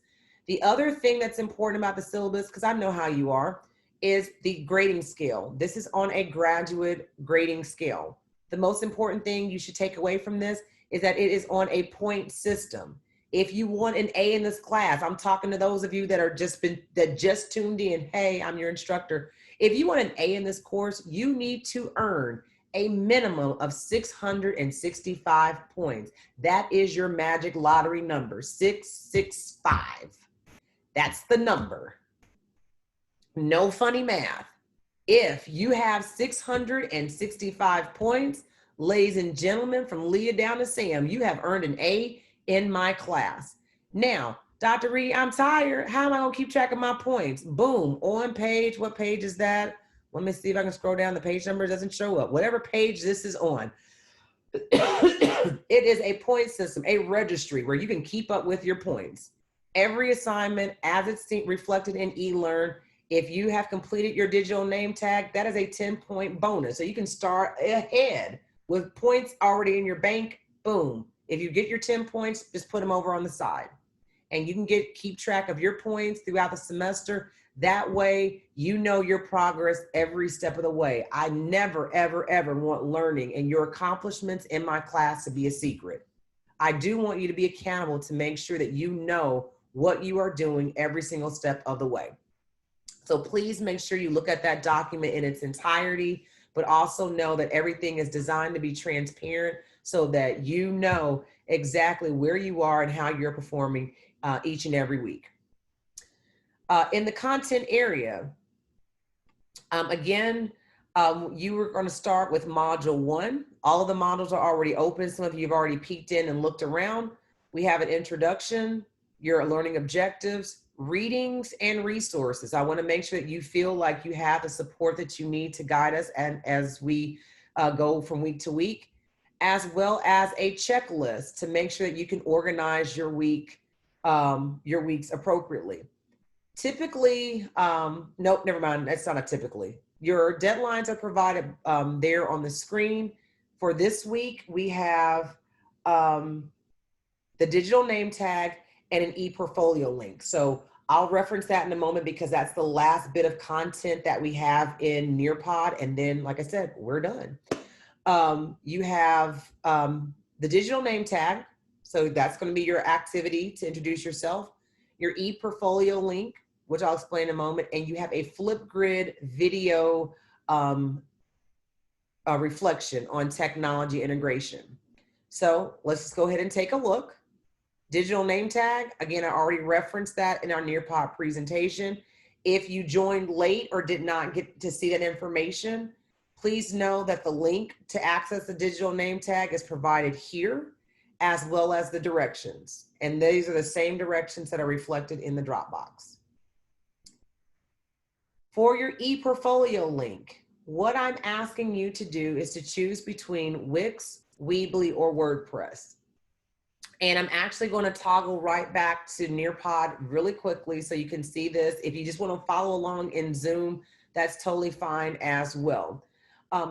The other thing that's important about the syllabus, because I know how you are, is the grading scale. This is on a graduate grading scale. The most important thing you should take away from this is that it is on a point system. If you want an A in this class, I'm talking to those of you that just tuned in. Hey, I'm your instructor. If you want an A in this course, you need to earn a minimum of 665 points. That is your magic lottery number, 665. That's the number. No funny math. If you have 665 points, ladies and gentlemen, from Leah down to Sam, you have earned an A in my class. Now, Dr. Reed, I'm tired. How am I gonna keep track of my points? Boom, on page, what page is that? Let me see if I can scroll down. The page number doesn't show up. Whatever page this is on. It is a point system, a registry where you can keep up with your points. Every assignment, as it's reflected in eLearn, if you have completed your digital name tag, that is a 10-point bonus. So you can start ahead with points already in your bank. Boom. If you get your 10 points, just put them over on the side. And you can keep track of your points throughout the semester. That way, you know your progress every step of the way. I never, ever, ever want learning and your accomplishments in my class to be a secret. I do want you to be accountable to make sure that you know what you are doing every single step of the way. So please make sure you look at that document in its entirety, but also know that everything is designed to be transparent so that you know exactly where you are and how you're performing each and every week. In the content area, again, you were going to start with module 1. All of the modules are already open. Some of you have already peeked in and looked around. We have an introduction, your learning objectives, readings, and resources. I want to make sure that you feel like you have the support that you need to guide us and as we go from week to week, as well as a checklist to make sure that you can organize your weeks appropriately. Typically, nope, never mind. That's not a typically. Your deadlines are provided there on the screen. For this week, we have the digital name tag and an e-portfolio link. So I'll reference that in a moment because that's the last bit of content that we have in Nearpod. And then, like I said, we're done. You have the digital name tag. So that's going to be your activity to introduce yourself. Your e-portfolio link, which I'll explain in a moment. And you have a Flipgrid video reflection on technology integration. So let's just go ahead and take a look. Digital name tag, again, I already referenced that in our Nearpod presentation. If you joined late or did not get to see that information, Please know that the link to access the digital name tag is provided here, as well as the directions. And these are the same directions that are reflected in the Dropbox. For your ePortfolio link, what I'm asking you to do is to choose between Wix, Weebly, or WordPress. And I'm actually going to toggle right back to Nearpod really quickly so you can see this. If you just want to follow along in Zoom, that's totally fine as well.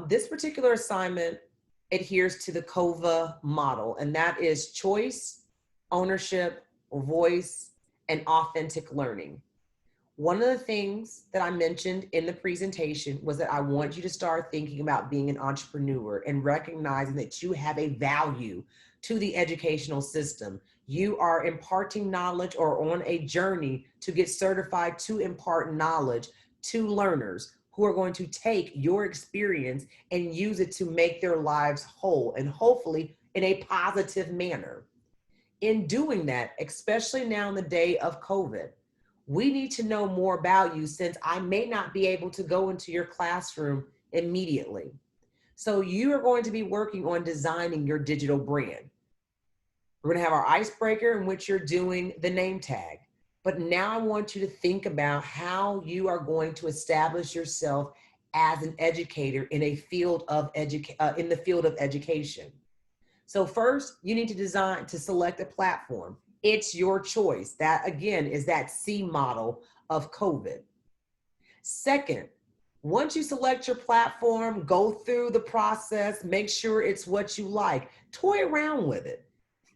This particular assignment adheres to the COVA model, and that is choice, ownership, voice, and authentic learning. One of the things that I mentioned in the presentation was that I want you to start thinking about being an entrepreneur and recognizing that you have a value to the educational system. You are imparting knowledge or on a journey to get certified to impart knowledge to learners who are going to take your experience and use it to make their lives whole, and hopefully in a positive manner. In doing that, especially now in the day of COVID, we need to know more about you, since I may not be able to go into your classroom immediately. So you are going to be working on designing your digital brand. We're going to have our icebreaker in which you're doing the name tag. But now I want you to think about how you are going to establish yourself as an educator in a field of in the field of education. So first, you need to select a platform. It's your choice. That again is that C model of COVID. Second, once you select your platform, go through the process, make sure it's what you like. Toy around with it.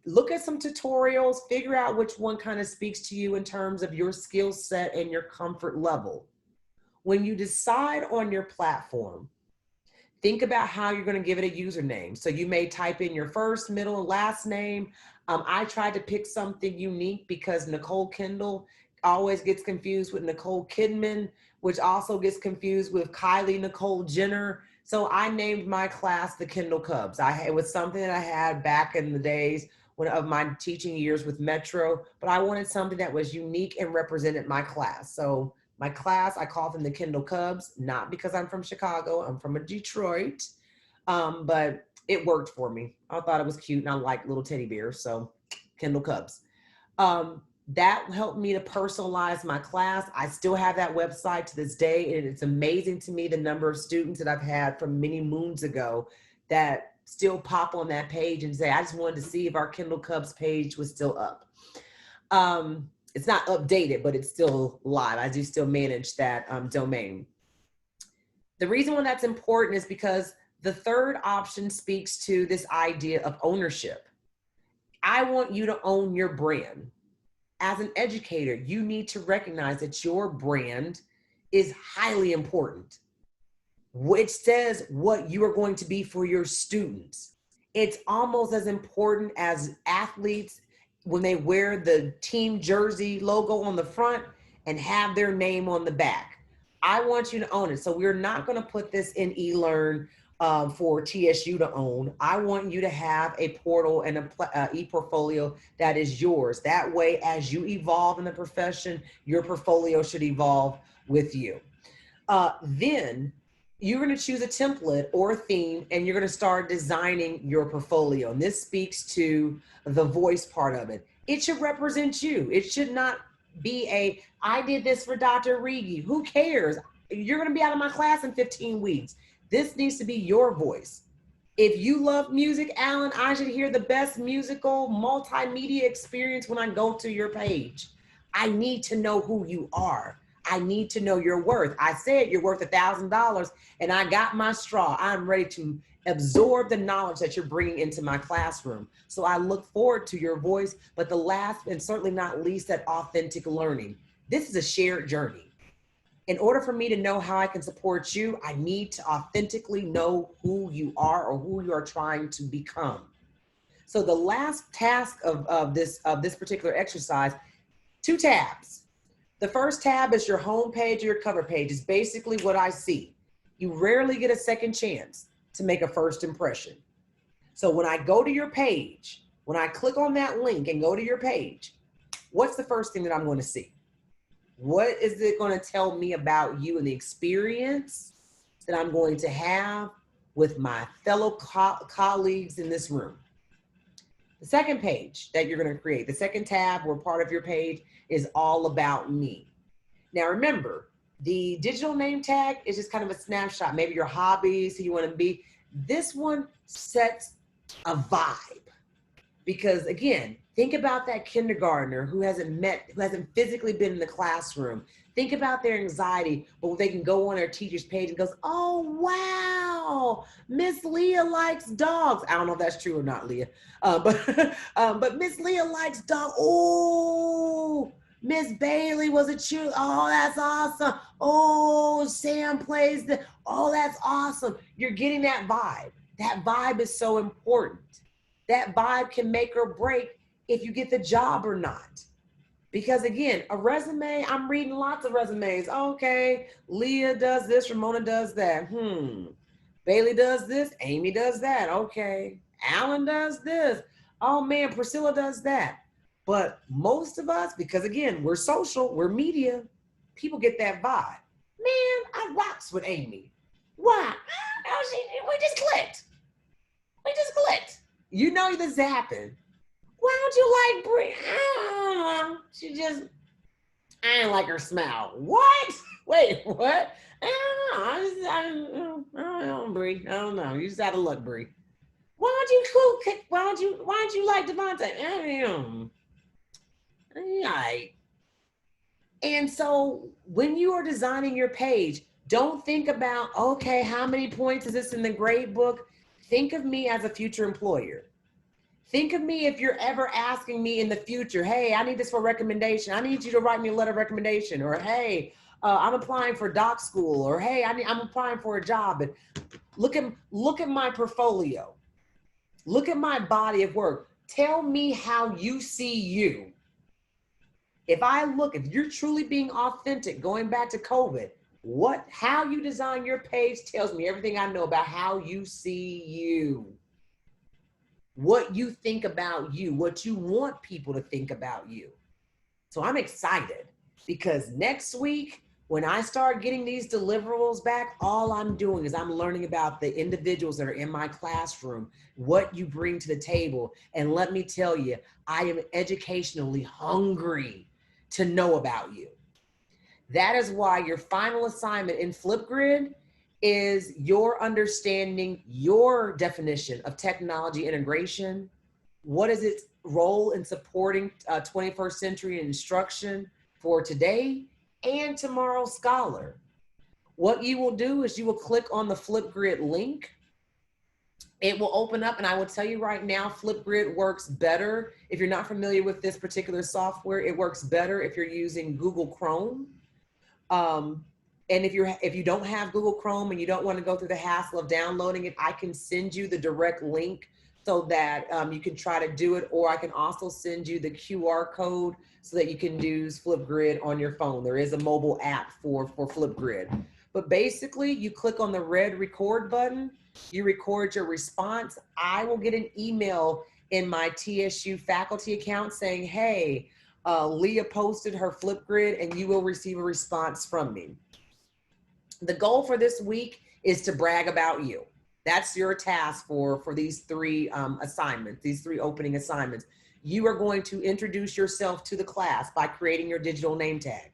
Look at some tutorials, figure out which one kind of speaks to you in terms of your skill set and your comfort level. When you decide on your platform, think about how you're going to give it a username. So you may type in your first, middle, and last name. I tried to pick something unique because Nicole Kendall always gets confused with Nicole Kidman, which also gets confused with Kylie Nicole Jenner. So I named my class the Kendall Cubs. It was something that I had back in the days of my teaching years with Metro, but I wanted something that was unique and represented my class. So my class, I call them the Kendall Cubs, not because I'm from Chicago, I'm from Detroit, but it worked for me. I thought it was cute and I like little teddy bears, so Kendall Cubs. That helped me to personalize my class. I still have that website to this day, and it's amazing to me the number of students that I've had from many moons ago that still pop on that page and say, I just wanted to see if our Kendall Cubs page was still up. It's not updated, but it's still live. I do still manage that domain. The reason why that's important is because the third option speaks to this idea of ownership. I want you to own your brand. As an educator, you need to recognize that your brand is highly important, which says what you are going to be for your students. It's almost as important as athletes when they wear the team jersey logo on the front and have their name on the back. I want you to own it. So we're not going to put this in eLearn for TSU to own. I want you to have a portal and a e-portfolio that is yours. That way, as you evolve in the profession, your portfolio should evolve with you. Then you're going to choose a template or a theme, and you're going to start designing your portfolio. And this speaks to the voice part of it. It should represent you. It should not be I did this for Dr. Rigi. Who cares? You're going to be out of my class in 15 weeks. This needs to be your voice. If you love music, Alan, I should hear the best musical multimedia experience when I go to your page. I need to know who you are. I need to know your worth. I said you're worth $1,000 and I got my straw. I'm ready to absorb the knowledge that you're bringing into my classroom. So I look forward to your voice, but the last and certainly not least, that authentic learning. This is a shared journey. In order for me to know how I can support you, I need to authentically know who you are or who you are trying to become. So the last task of this particular exercise, 2 tabs. The first tab is your home page or your cover page. It's basically what I see. You rarely get a second chance to make a first impression. So when I go to your page, when I click on that link and go to your page, what's the first thing that I'm going to see? What is it going to tell me about you and the experience that I'm going to have with my fellow colleagues in this room. The second page that you're going to create, the second tab or part of your page is all about me. Now remember, the digital name tag is just kind of a snapshot, maybe your hobbies, who you want to be. This one sets a vibe. Because again, think about that kindergartner who hasn't physically been in the classroom. Think about their anxiety, but they can go on their teacher's page and goes, oh, wow, Miss Leah likes dogs. I don't know if that's true or not, Leah, but Miss Leah likes dogs. Oh, Miss Bailey was a cheerleader. Oh, that's awesome. Oh, Sam plays the, oh, that's awesome. You're getting that vibe. That vibe is so important. That vibe can make or break if you get the job or not. Because again, a resume, I'm reading lots of resumes. Okay, Leah does this, Ramona does that. Bailey does this, Amy does that. Okay, Alan does this. Oh man, Priscilla does that. But most of us, because again, we're social, we're media, people get that vibe. Man, I rocks with Amy. Why? We just clicked. We just clicked. You know this happened. Why don't you like Brie? I don't know. She just, I didn't like her smile. What? Wait, what? I don't know, Brie. I don't know. You just out of luck, Brie. Why don't you like Devontae? Right. And so when you are designing your page, don't think about, okay, how many points is this in the grade book? Think of me as a future employer. Think of me if you're ever asking me in the future, hey, I need this for recommendation. I need you to write me a letter of recommendation. Or, hey, I'm applying for doc school. Or, hey, I'm applying for a job. And look at my portfolio. Look at my body of work. Tell me how you see you. If you're truly being authentic, going back to COVID, how you design your page tells me everything I know about how you see you. What you think about you, what you want people to think about you. So I'm excited because next week, when I start getting these deliverables back, all I'm doing is I'm learning about the individuals that are in my classroom, what you bring to the table. And let me tell you, I am educationally hungry to know about you. That is why your final assignment in Flipgrid is your understanding your definition of technology integration. What is its role in supporting 21st century instruction for today and tomorrow's scholar? What you will do is you will click on the Flipgrid link. It will open up, and I will tell you right now, Flipgrid works better. If you're not familiar with this particular software, it works better if you're using Google Chrome. And if you don't have Google Chrome and you don't want to go through the hassle of downloading it, I can send you the direct link so that you can try to do it, or I can also send you the QR code so that you can use Flipgrid on your phone. There is a mobile app for Flipgrid. But basically, you click on the red record button, you record your response. I will get an email in my TSU faculty account saying, hey, Leah posted her Flipgrid and you will receive a response from me. The goal for this week is to brag about you. That's your task for these three assignments, these three opening assignments. You are going to introduce yourself to the class by creating your digital name tag.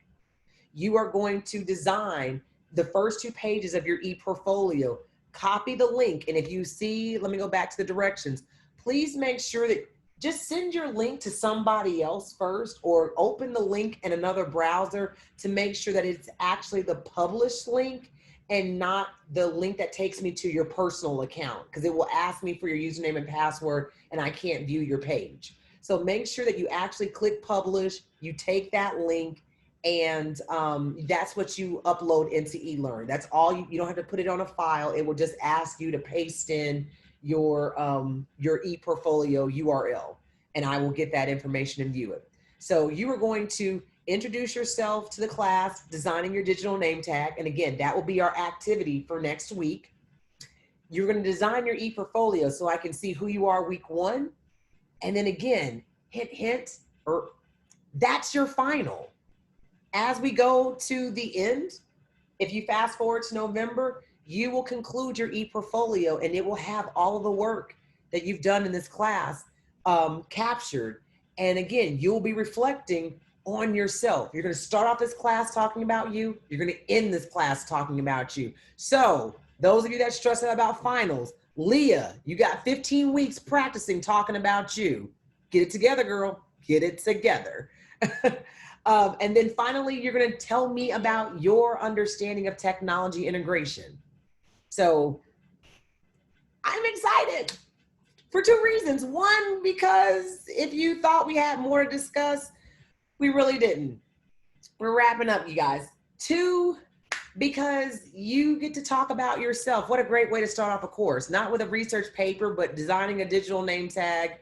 You are going to design the first 2 pages of your e-portfolio, copy the link. And if you see, let me go back to the directions. Please make sure that just send your link to somebody else first, or open the link in another browser to make sure that it's actually the published link and not the link that takes me to your personal account, because it will ask me for your username and password and I can't view your page. So make sure that you actually click publish, you take that link, and that's what you upload into eLearn. That's all you don't have to put it on a file. It will just ask you to paste in your e-portfolio URL, and I will get that information and view it. So you are going to introduce yourself to the class, designing your digital name tag. And again, that will be our activity for next week. You're going to design your e-portfolio so I can see who you are week 1. And then again, hint, hint, or that's your final. As we go to the end, if you fast forward to November, you will conclude your e-portfolio and it will have all of the work that you've done in this class captured. And again, you'll be reflecting on yourself. You're going to start off this class talking about you. You're going to end this class talking about you. So those of you that stress out about finals, Leah, you got 15 weeks practicing talking about you. Get it together, girl. Get it together. And then finally, you're going to tell me about your understanding of technology integration. So I'm excited for two reasons. One, because if you thought we had more to discuss, we really didn't. We're wrapping up, you guys. Two, because you get to talk about yourself. What a great way to start off a course, not with a research paper, but designing a digital name tag,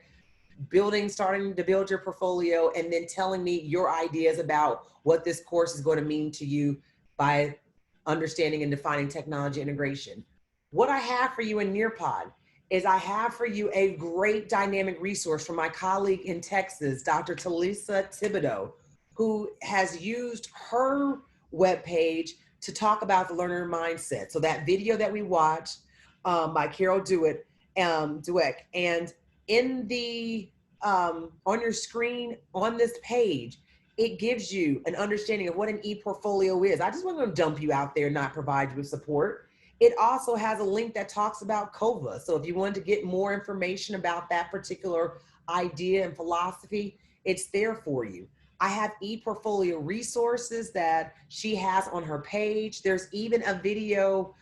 starting to build your portfolio, and then telling me your ideas about what this course is going to mean to you by understanding and defining technology integration. What I have for you in Nearpod is I have for you a great dynamic resource from my colleague in Texas, Dr. Talisa Thibodeau, who has used her webpage to talk about the learner mindset. So that video that we watched by Carol Dweck, and in the on your screen on this page, it gives you an understanding of what an e-portfolio is. I just wasn't going to dump you out there and not provide you with support. It also has a link that talks about COVA. So if you wanted to get more information about that particular idea and philosophy, it's there for you. I have e-portfolio resources that she has on her page. There's even a video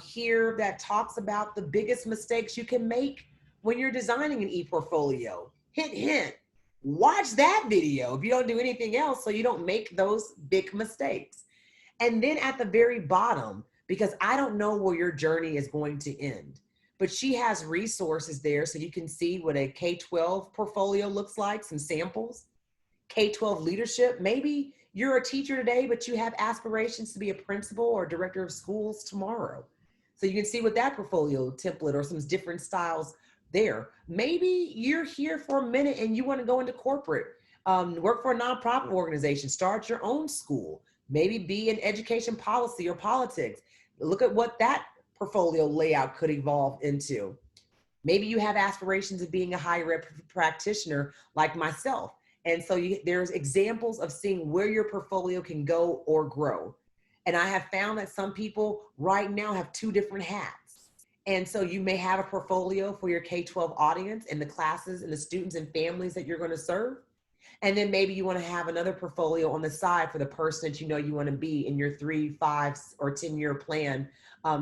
here that talks about the biggest mistakes you can make when you're designing an e-portfolio. Hint, hint, watch that video if you don't do anything else so you don't make those big mistakes. And then at the very bottom, because I don't know where your journey is going to end, but she has resources there so you can see what a K-12 portfolio looks like, some samples. K-12 leadership, maybe you're a teacher today, but you have aspirations to be a principal or director of schools tomorrow. So you can see what that portfolio template or some different styles there. Maybe you're here for a minute and you want to go into corporate, work for a nonprofit organization, start your own school, maybe be in education policy or politics. Look at what that portfolio layout could evolve into. Maybe you have aspirations of being a higher ed practitioner like myself. And so there's examples of seeing where your portfolio can go or grow. And I have found that some people right now have two different hats. And so you may have a portfolio for your K-12 audience and the classes and the students and families that you're going to serve. And then maybe you want to have another portfolio on the side for the person that you know you want to be in your 3, 5, or 10-year plan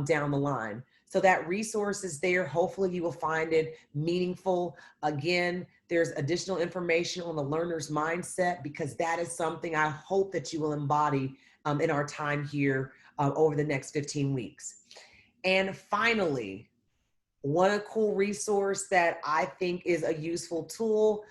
down the line. So that resource is there. Hopefully you will find it meaningful. Again, there's additional information on the learner's mindset, because that is something I hope that you will embody in our time here over the next 15 weeks. And finally, one cool resource that I think is a useful tool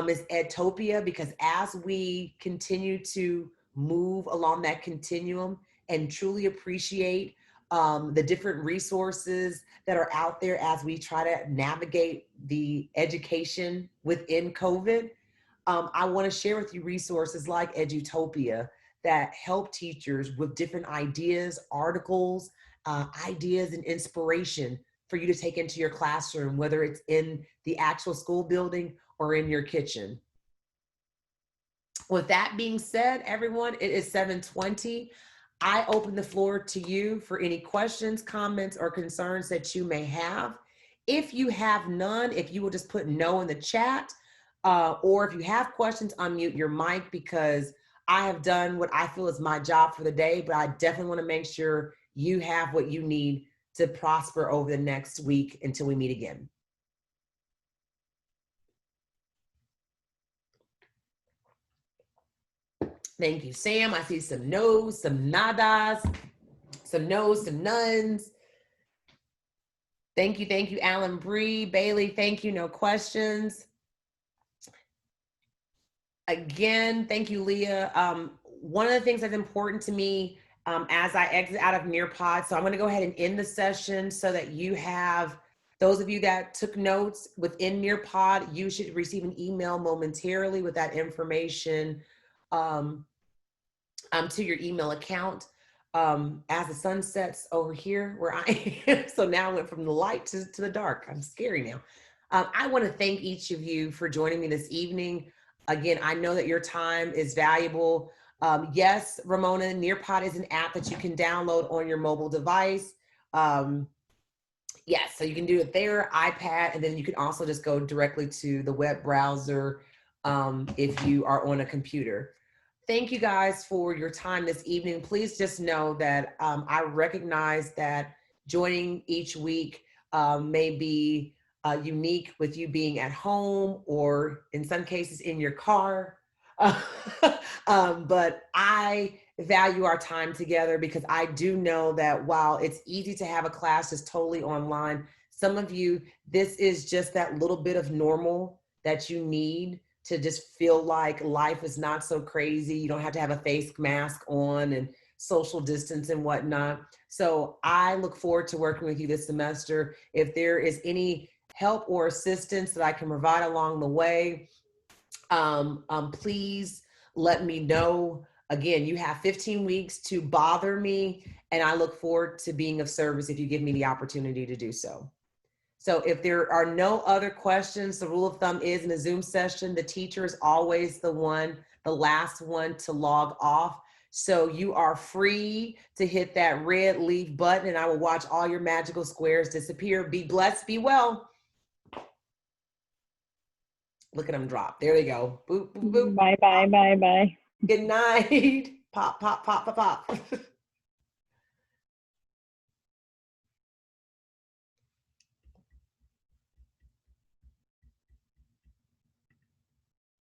is Edtopia, because as we continue to move along that continuum and truly appreciate the different resources that are out there as we try to navigate the education within COVID, I want to share with you resources like Edutopia that help teachers with different ideas, articles, ideas and inspiration for you to take into your classroom, whether it's in the actual school building or in your kitchen. With that being said, everyone, it is 7:20. I open the floor to you for any questions, comments, or concerns that you may have. If you have none, if you will just put no in the chat, or if you have questions, unmute your mic, because I have done what I feel is my job for the day, but I definitely want to make sure you have what you need to prosper over the next week until we meet again. Thank you, Sam. I see some no's, some nadas, some no's, some nones. Thank you, Alan Bree. Bailey, thank you, no questions. Again, thank you, Leah. One of the things that's important to me as I exit out of Nearpod, so I'm gonna go ahead and end the session so that you have, those of you that took notes within Nearpod, you should receive an email momentarily with that information to your email account. as the sun sets over here where I am. So now I went from the light to the dark. I'm scary now. I want to thank each of you for joining me this evening. Again, I know that your time is valuable. Yes, Ramona, Nearpod is an app that you can download on your mobile device. Yes, so you can do it there, iPad, and then you can also just go directly to the web browser if you are on a computer. Thank you guys for your time this evening. Please just know that I recognize that joining each week may be unique with you being at home or in some cases in your car. But I value our time together because I do know that while it's easy to have a class just totally online, some of you, this is just that little bit of normal that you need to just feel like life is not so crazy. You don't have to have a face mask on and social distance and whatnot. So I look forward to working with you this semester. If there is any help or assistance that I can provide along the way, please let me know. Again, you have 15 weeks to bother me, and I look forward to being of service if you give me the opportunity to do so. So if there are no other questions, the rule of thumb is in a Zoom session, the teacher is always the last one to log off. So you are free to hit that red leave button and I will watch all your magical squares disappear. Be blessed, be well. Look at them drop. There they go. Boop, boop, boop. Bye, bye, bye, bye. Good night. Pop, pop, pop, pop, pop.